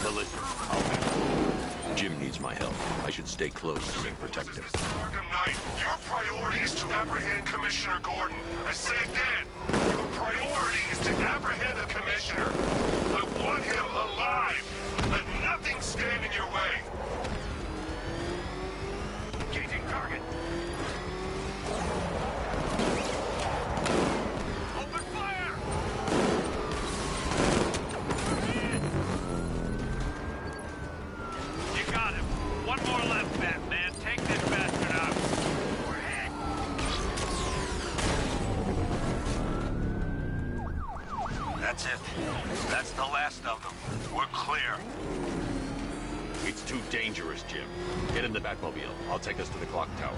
Melissa, I'll handle it. Jim needs my help. I should stay close and protect him. Arkham Knight, your priority is to apprehend Commissioner Gordon. I say again, your priority is to apprehend the Commissioner. I want him alive. Let nothing stand in your way. Engaging target. Open fire! You got him. One more left, Batman. Take this bastard out. That's it. That's the last of them. We're clear. It's too dangerous, Jim. Get in the Batmobile. I'll take us to the clock tower.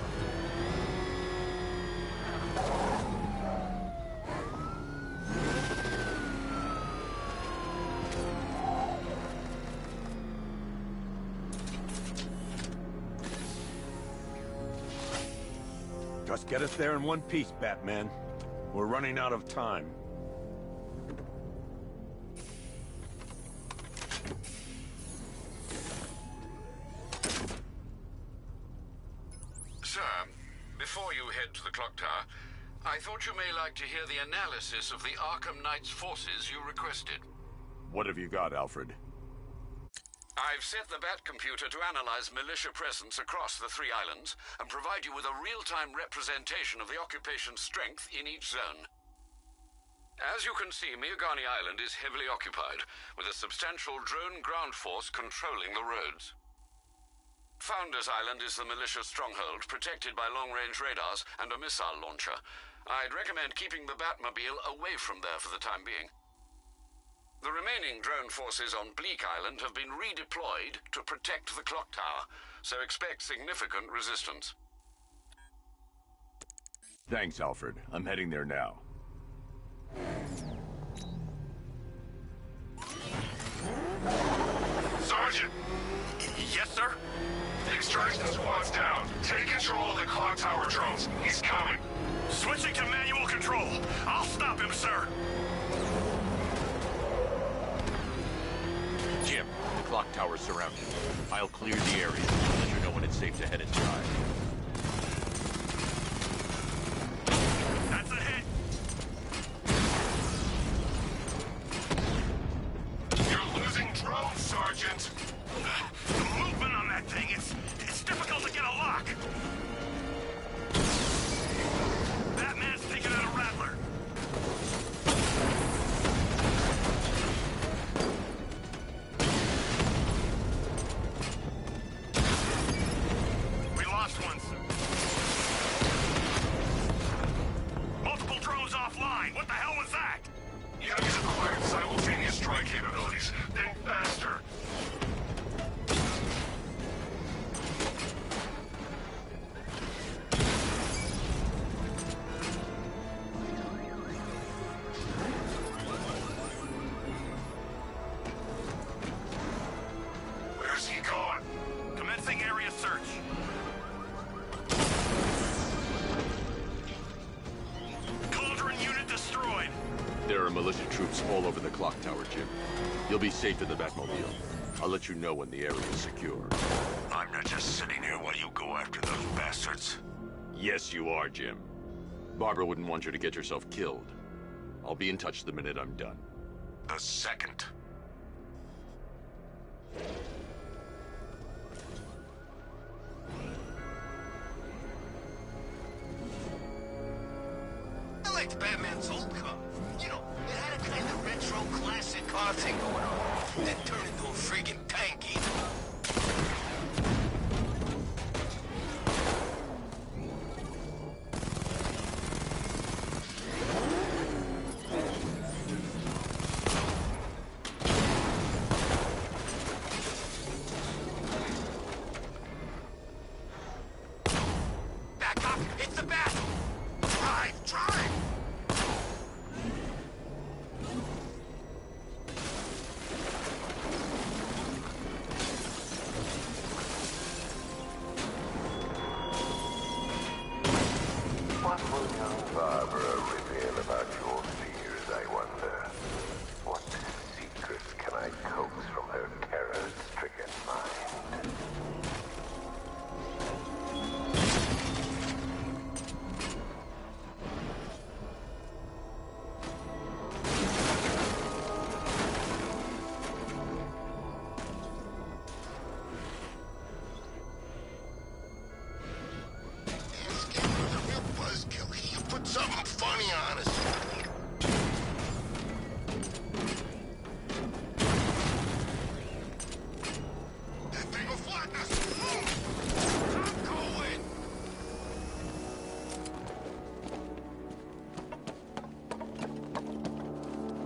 Just get us there in one piece, Batman. We're running out of time. Sir, before you head to the clock tower, I thought you may like to hear the analysis of the Arkham Knight's forces you requested. What have you got, Alfred? I've set the Bat computer to analyze militia presence across the 3 islands and provide you with a real-time representation of the occupation's strength in each zone. As you can see, Miagani Island is heavily occupied, with a substantial drone ground force controlling the roads. Founders Island is the militia stronghold, protected by long-range radars and a missile launcher. I'd recommend keeping the Batmobile away from there for the time being. The remaining remaining drone forces on Bleak Island have been redeployed to protect the clock tower, so expect significant resistance. Thanks, Alfred. I'm heading there now. Sergeant! Yes, sir? The extraction squad's down. Take control of the clock tower drones. He's coming. Switching to manual control. I'll stop him, sir. Jim, the clock tower's surrounded. I'll clear the area and let you know when it's safe to head inside. That's a hit. You're losing drones, Sergeant. The movement on that thing, it's difficult to get a lock. Batman's taking out a Rattler. We lost one, sir. Multiple drones offline. What the hell was that? The enemy's acquired simultaneous strike capabilities. Think faster. Where's he gone? Commencing area search. Cauldron unit destroyed. There are militia troops all over the clock tower, Jim. You'll be safe in the Batmobile. I'll let you know when the area is secure. I'm not just sitting here while you go after those bastards. Yes, you are, Jim. Barbara wouldn't want you to get yourself killed. I'll be in touch the minute I'm done. The second. I liked Batman's old car. You know, it had a kind of retro classic car thing going on. Then turned into a friggin' tank either. Back up! It's the bat! Drive! Drive! What will young Barbara reveal about your fears, I wonder? What secrets can I coax from her terror-stricken mind? This game was a real buzzkill. He put something funny on us. That thing will flatten us. I'm going.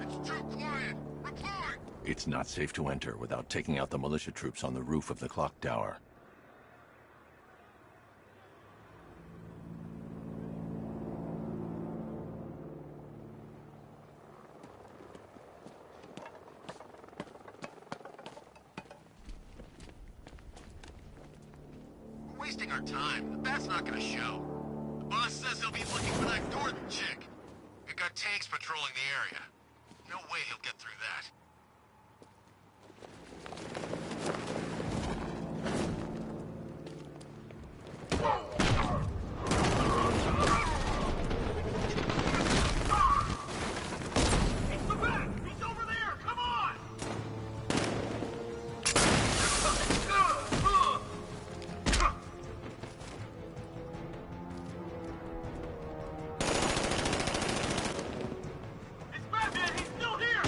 It's too quiet. Report. It's not safe to enter without taking out the militia troops on the roof of the clock tower. We're wasting our time. The bat's not gonna show. The boss says he'll be looking for that Gordon chick. We've got tanks patrolling the area. No way he'll get through that. It's the bat! He's over there! Come on! It's Batman! He's still here!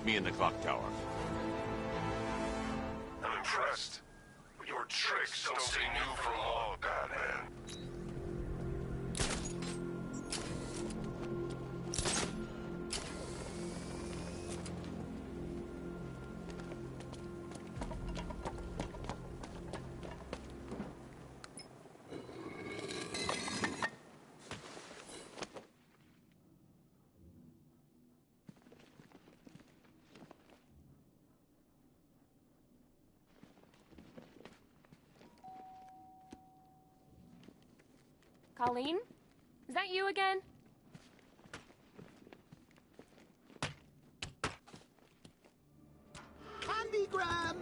me in the clock tower. I'm impressed. Your tricks don't stay new for long, Batman. Colleen? Is that you again? Candygram!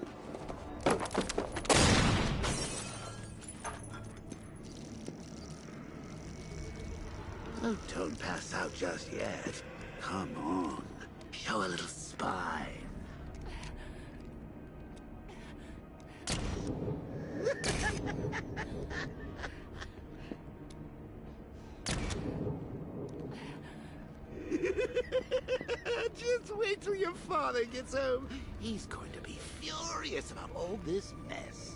Oh, don't pass out just yet. Come on. Show a little spine. Just wait till your father gets home. He's going to be furious about all this mess.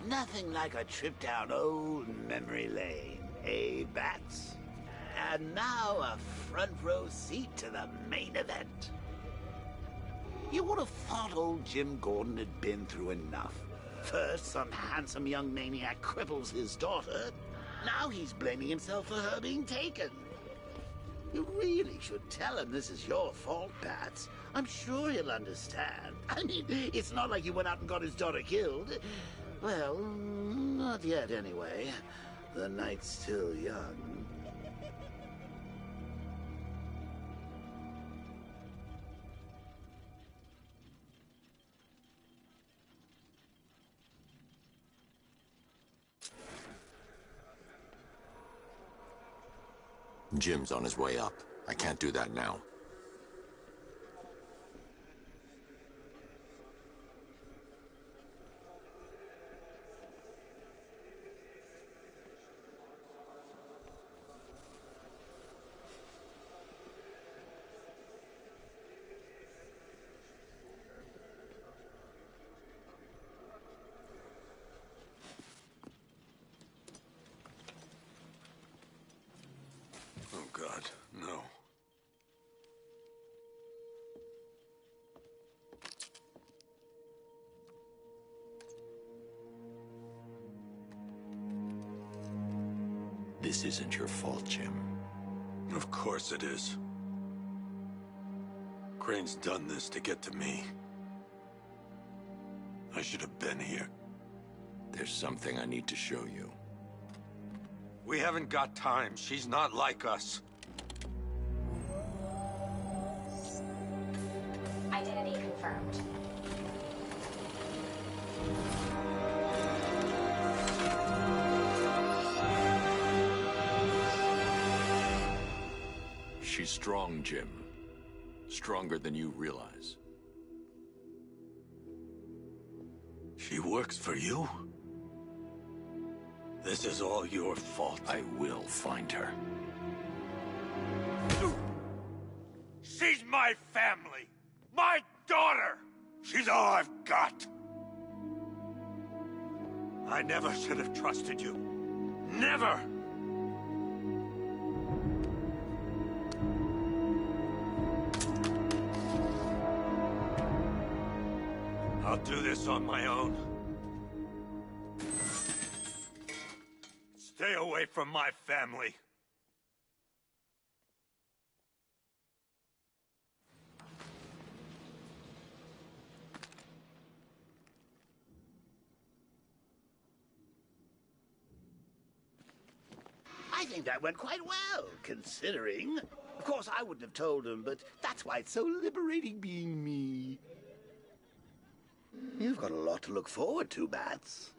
Nothing like a trip down old memory lane, eh, Bats? And now a front row seat to the main event. You would have thought old Jim Gordon had been through enough. First, some handsome young maniac cripples his daughter. Now he's blaming himself for her being taken. You really should tell him this is your fault, Bats. I'm sure he'll understand. I mean, it's not like you went out and got his daughter killed. Well, not yet anyway. The night's still young. Jim's on his way up. I can't do that now. Oh, God, no. This isn't your fault, Jim. Of course it is. Crane's done this to get to me. I should have been here. There's something I need to show you. We haven't got time. She's not like us. Identity confirmed. She's strong, Jim. Stronger than you realize. She works for you? This is all your fault. I will find her. She's my family! My daughter! She's all I've got! I never should have trusted you. Never! I'll do this on my own. Stay away from my family. I think that went quite well, considering. Of course, I wouldn't have told him, but that's why it's so liberating being me. You've got a lot to look forward to, Bats.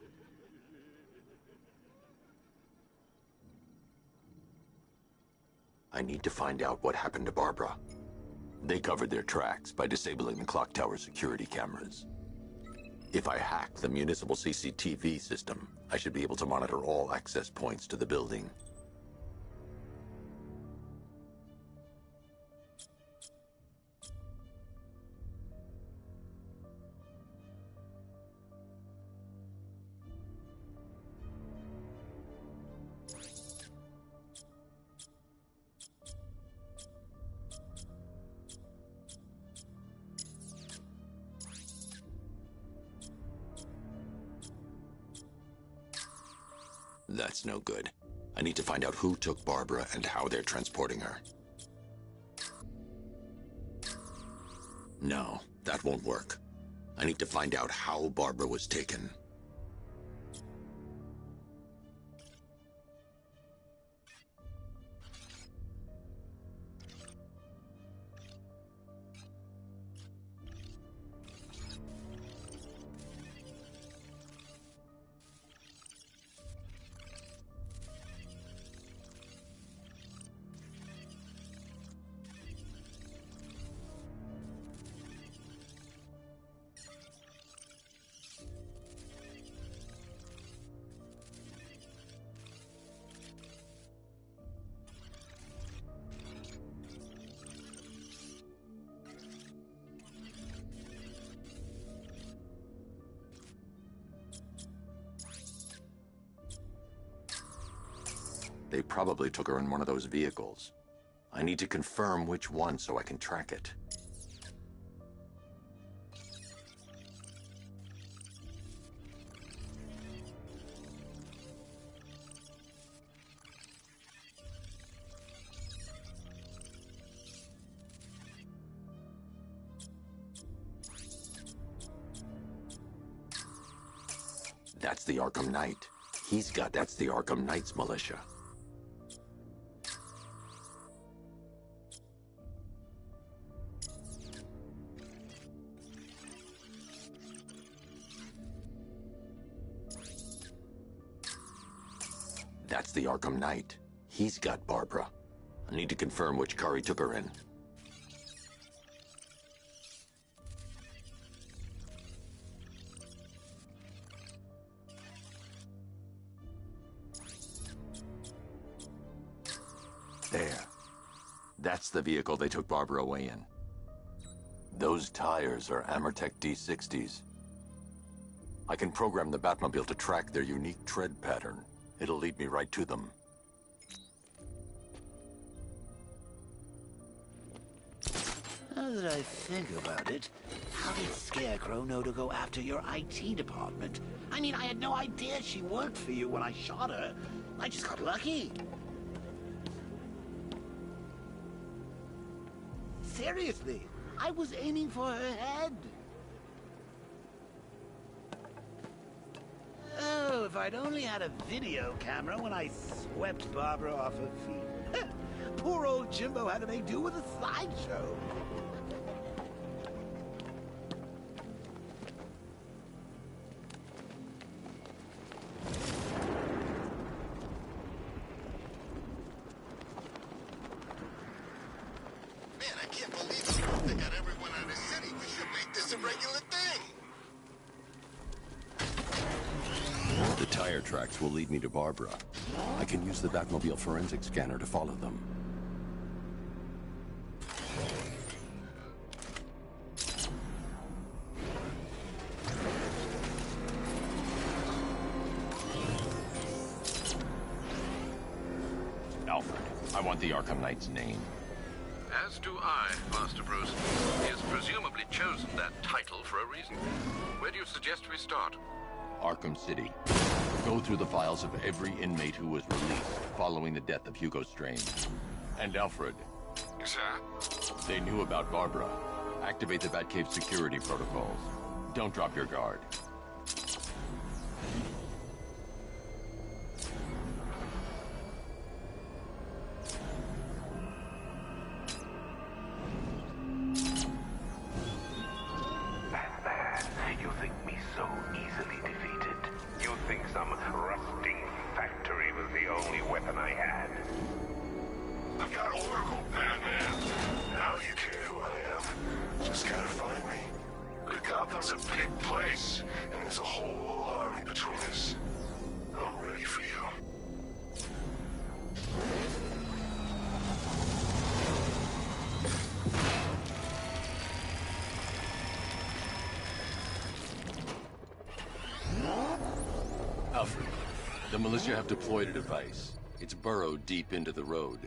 I need to find out what happened to Barbara. They covered their tracks by disabling the clock tower security cameras. If I hack the municipal CCTV system, I should be able to monitor all access points to the building. That's no good. I need to find out who took Barbara and how they're transporting her. No, that won't work. I need to find out how Barbara was taken. They probably took her in one of those vehicles. I need to confirm which one so I can track it. That's the Arkham Knight. That's the Arkham Knight's militia. That's the Arkham Knight. He's got Barbara. I need to confirm which car he took her in. There. That's the vehicle they took Barbara away in. Those tires are Amertech D60s. I can program the Batmobile to track their unique tread pattern. It'll lead me right to them. Now that I think about it, how did Scarecrow know to go after your IT department? I mean, I had no idea she worked for you when I shot her. I just got lucky. Seriously, I was aiming for her head. Oh, if I'd only had a video camera when I swept Barbara off her feet. Poor old Jimbo had to make do with a slideshow. Man, I can't believe they got everyone out of the city. We should make this a regular thing. The tire tracks will lead me to Barbara. I can use the Batmobile forensic scanner to follow them. Alfred, I want the Arkham Knight's name. As do I, Master Bruce. He has presumably chosen that title for for a reason. Where do you suggest we start? Arkham City. Go through the files of every inmate who was released following the death of Hugo Strange. And Alfred. Sir? They knew about Barbara. Activate the Batcave security protocols. Don't drop your guard. Batman, you think me so easily defeated? You think some rusting factory was the only weapon I had? I've got Oracle, Batman. Now you care who I am. Just gotta find me. But Gotham's a big place, and there's a whole army between us. I'm ready for you. Alfred, the militia have deployed a device. It's burrowed deep into the road.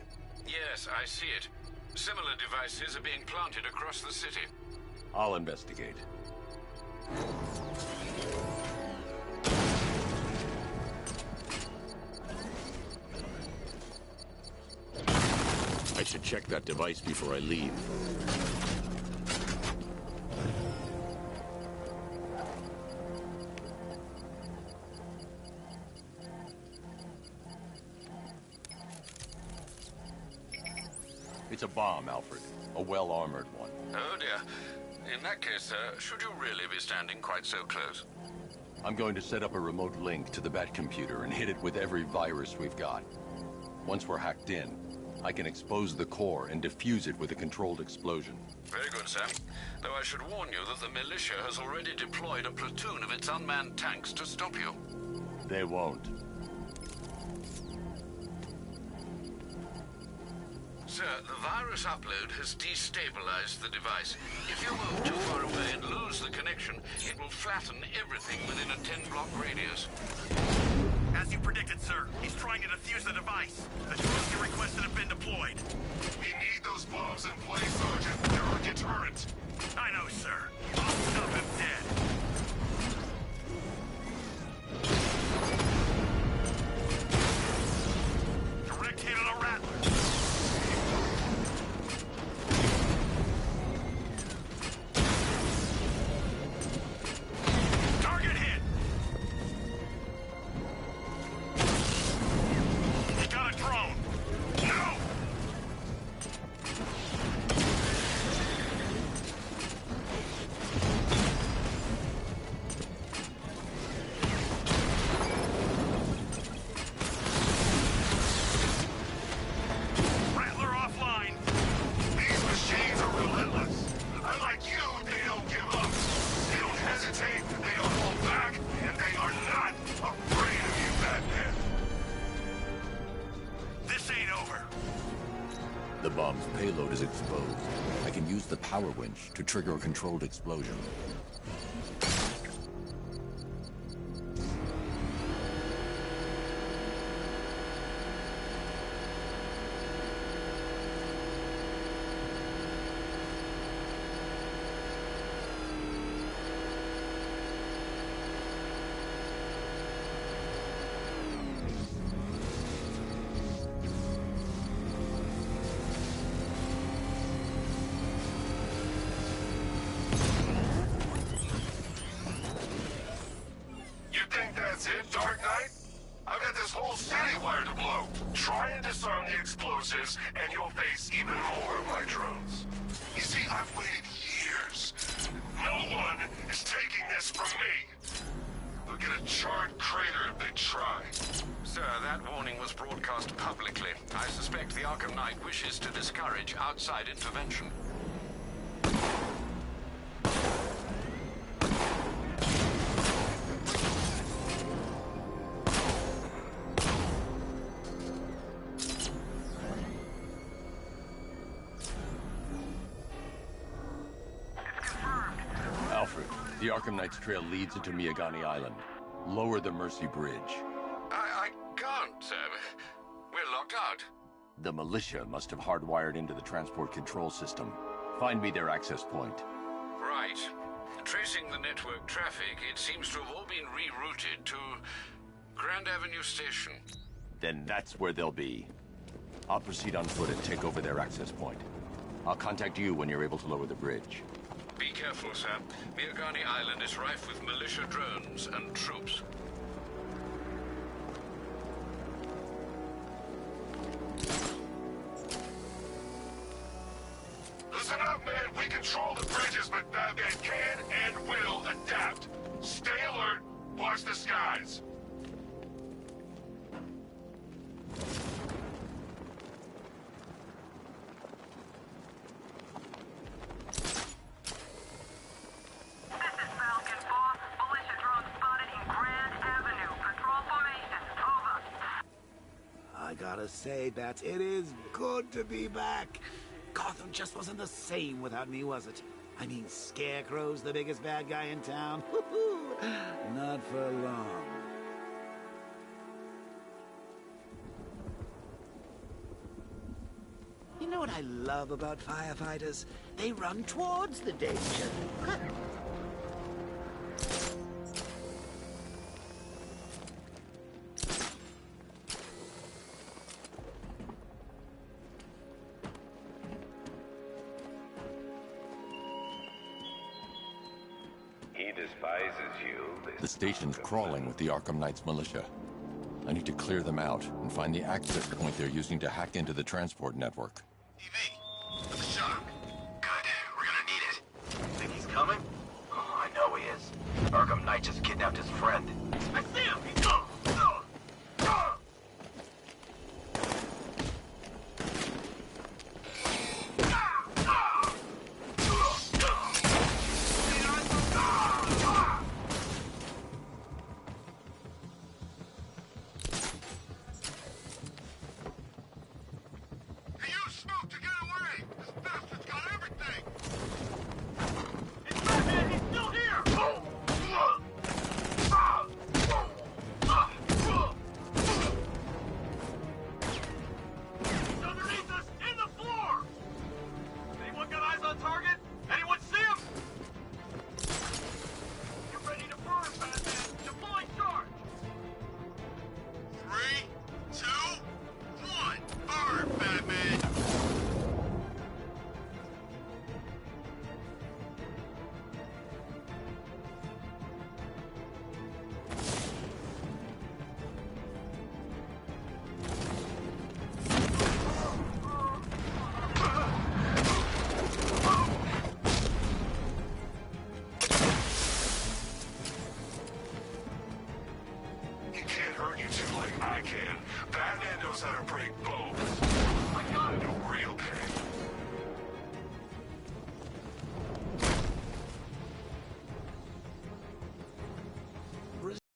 Yes, I see it. Similar devices are being planted across the city. I'll investigate. I should check that device before I leave. It's a bomb, Alfred. A well-armored one. Oh dear. In that case, should you really be standing quite so close? I'm going to set up a remote link to the Batcomputer and hit it with every virus we've got. Once we're hacked in, I can expose the core and defuse it with a controlled explosion. Very good, Sam. Though I should warn you that the militia has already deployed a platoon of its unmanned tanks to stop you. They won't. Sir, the virus upload has destabilized the device. If you move too far away and lose the connection, it will flatten everything within a 10-block radius. As you predicted, sir, he's trying to defuse the device. The drones you requested have been deployed. We need those bombs in place, Sergeant. They're our deterrent. I know, sir. I'll stop him dead. Direct hit on a rattler. Target hit. He got a drone. No! Rattler offline. These machines are relentless. Unlike you, they don't give up. They don't hesitate, they don't hold back, and they are not afraid of you, Batman. This ain't over. The bomb's payload is exposed. I can use the power winch to trigger a controlled explosion. You think that's it, Dark Knight? I've got this whole city wired to blow. Try and disarm the explosives, and you'll face even more of my drones. You see, I've waited years. No one is taking this from me. They'll get a charred crater if they try. Sir, that warning was broadcast publicly. I suspect the Arkham Knight wishes to discourage outside intervention. Alfred, the Arkham Knight's trail leads into Miyagani Island. Lower the Mercy Bridge. I can't, sir. We're locked out. The militia must have hardwired into the transport control system. Find me their access point. Right. Tracing the network traffic, it seems to have all been rerouted to Grand Avenue Station. Then that's where they'll be. I'll proceed on foot and take over their access point. I'll contact you when you're able to lower the bridge. Be careful, Sam. Miagani Island is rife with militia drones and troops. Listen up, man. We control the bridges, but Batman can and will adapt. Stay alert. Watch the skies. I gotta say, Bats, it is good to be back. Gotham just wasn't the same without me, was it? I mean, Scarecrow's the biggest bad guy in town. Not for long. You know what I love about firefighters? They run towards the danger. He despises you. The station's crawling with the Arkham Knight's militia. I need to clear them out and find the access point they're using to hack into the transport network. Shock. Good. We're gonna need it. Think he's coming? Oh, I know he is. Arkham Knight just kidnapped his friend. I see him! He's gone!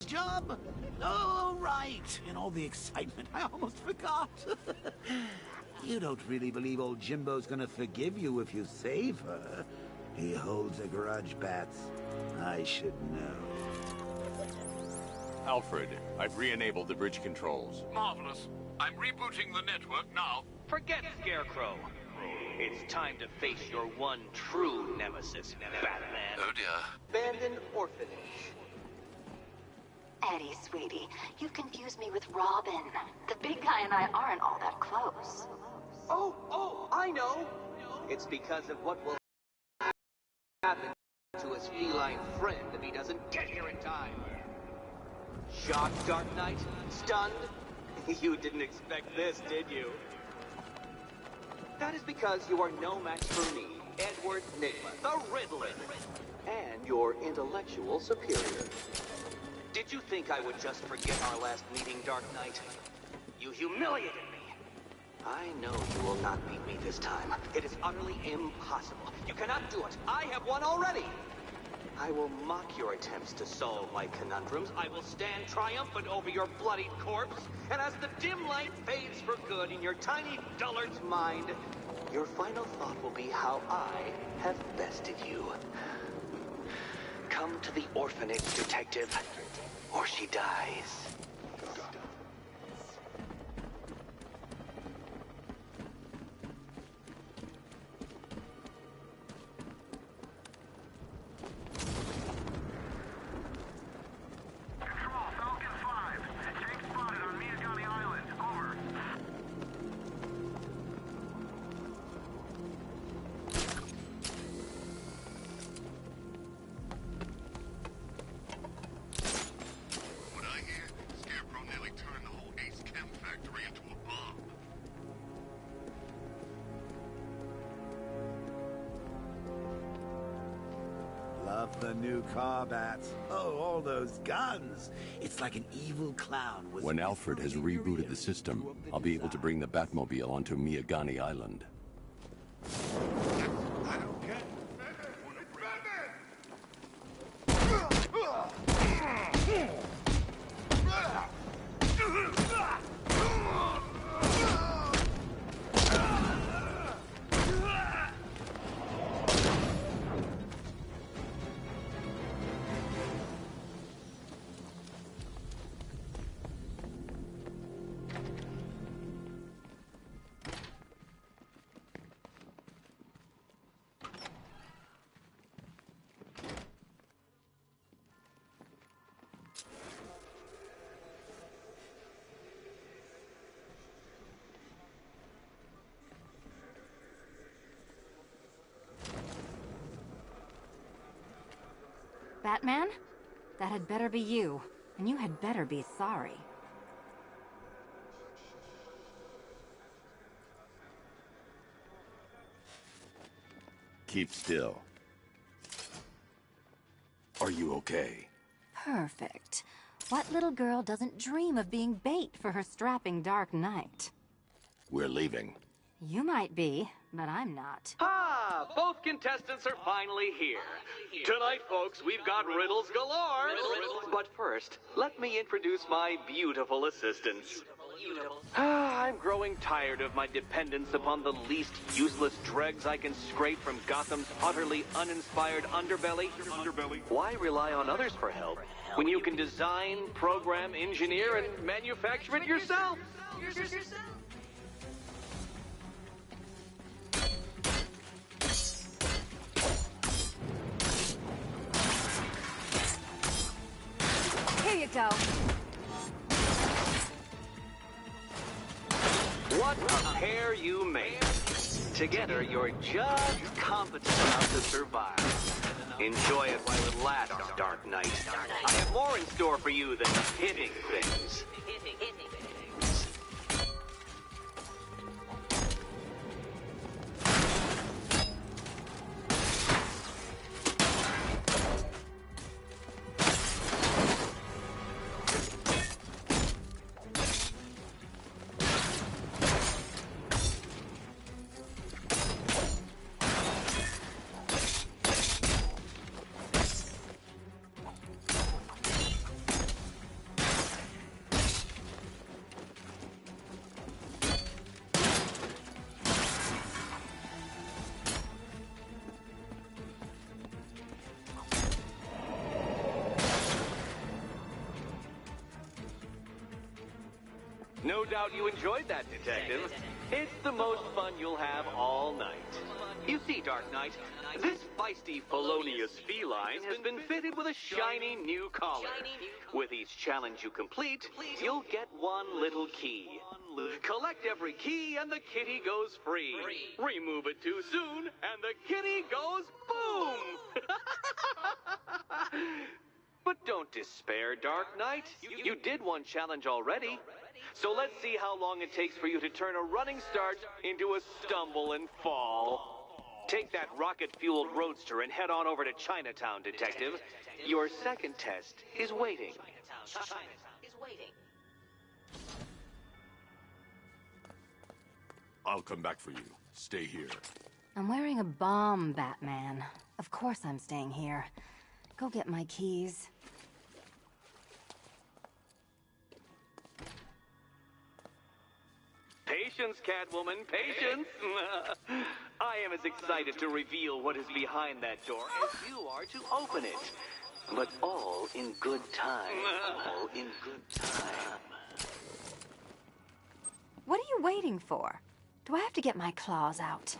Job? Oh, right. In all the excitement, I almost forgot. You don't really believe old Jimbo's gonna forgive you if you save her. He holds a grudge, Bats. I should know. Alfred, I've re-enabled the bridge controls. Marvelous. I'm rebooting the network now. Forget Scarecrow. It's time to face your one true nemesis, Batman. Oh dear. Abandoned orphanage. Eddie, sweetie, you've confused me with Robin. The big guy and I aren't all that close. Oh, I know. It's because of what will happen to his feline friend if he doesn't get here in time. Shocked, Dark Knight? Stunned? You didn't expect this, did you? That is because you are no match for me, Edward Nygma, the Riddler, and your intellectual superior. Did you think I would just forget our last meeting, Dark Knight? You humiliated me. I know you will not beat me this time. It is utterly impossible. You cannot do it. I have won already. I will mock your attempts to solve my conundrums. I will stand triumphant over your bloodied corpse. And as the dim light fades for good in your tiny dullard's mind, your final thought will be how I have bested you. Come to the orphanage, detective, or she dies. love the new car bats. Oh, all those guns. It's like an evil clown was... When Alfred has rebooted the system, I'll be able to bring the Batmobile onto Miyagani Island. I don't care. Batman? That had better be you. And you had better be sorry. Keep still. Are you okay? Perfect. What little girl doesn't dream of being bait for her strapping Dark Knight? We're leaving. You might be, but I'm not. Ah, both contestants are finally here. Tonight, folks, we've got riddles galore. But first, let me introduce my beautiful assistants. I'm growing tired of my dependence upon the least useless dregs I can scrape from Gotham's utterly uninspired underbelly. Why rely on others for help when you can design, program, engineer, and manufacture it yourself? Here you go. What a pair you make. Together, you're just competent enough to survive. Enjoy it while it lasts, Dark Knight. I have more in store for you than hitting things. No doubt you enjoyed that, Detective. It's the most fun you'll have all night. You see, Dark Knight, this feisty, felonious feline has been fitted with a shiny new collar. With each challenge you complete, you'll get one little key. Collect every key and the kitty goes free. Remove it too soon and the kitty goes boom! But don't despair, Dark Knight. You did one challenge already. So let's see how long it takes for you to turn a running start into a stumble and fall. Take that rocket-fueled roadster and head on over to Chinatown, Detective. Your second test is waiting. I'll come back for you. Stay here. I'm wearing a bomb, Batman. Of course I'm staying here. Go get my keys. Patience, Catwoman, patience! I am as excited to reveal what is behind that door as you are to open it. But all in good time. All in good time. What are you waiting for? Do I have to get my claws out?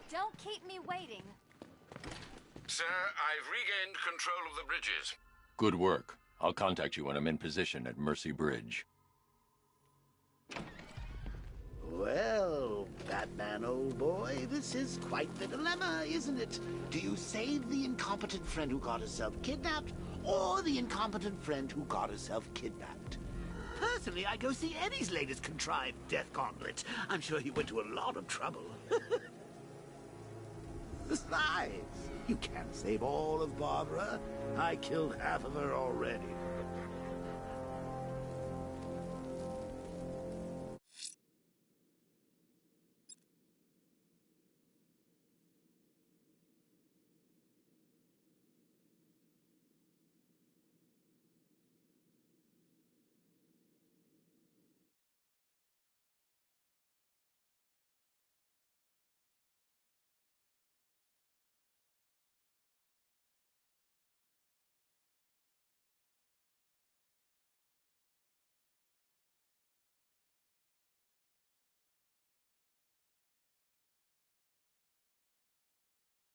Don't keep me waiting. Sir, I've regained control of the bridges. Good work. I'll contact you when I'm in position at Mercy Bridge. Well, Batman, old boy, this is quite the dilemma, isn't it? Do you save the incompetent friend who got herself kidnapped, or the incompetent friend who got herself kidnapped? Personally, I'd go see Eddie's latest contrived death gauntlet. I'm sure he went to a lot of trouble. Besides, you can't save all of Barbara. I killed half of her already.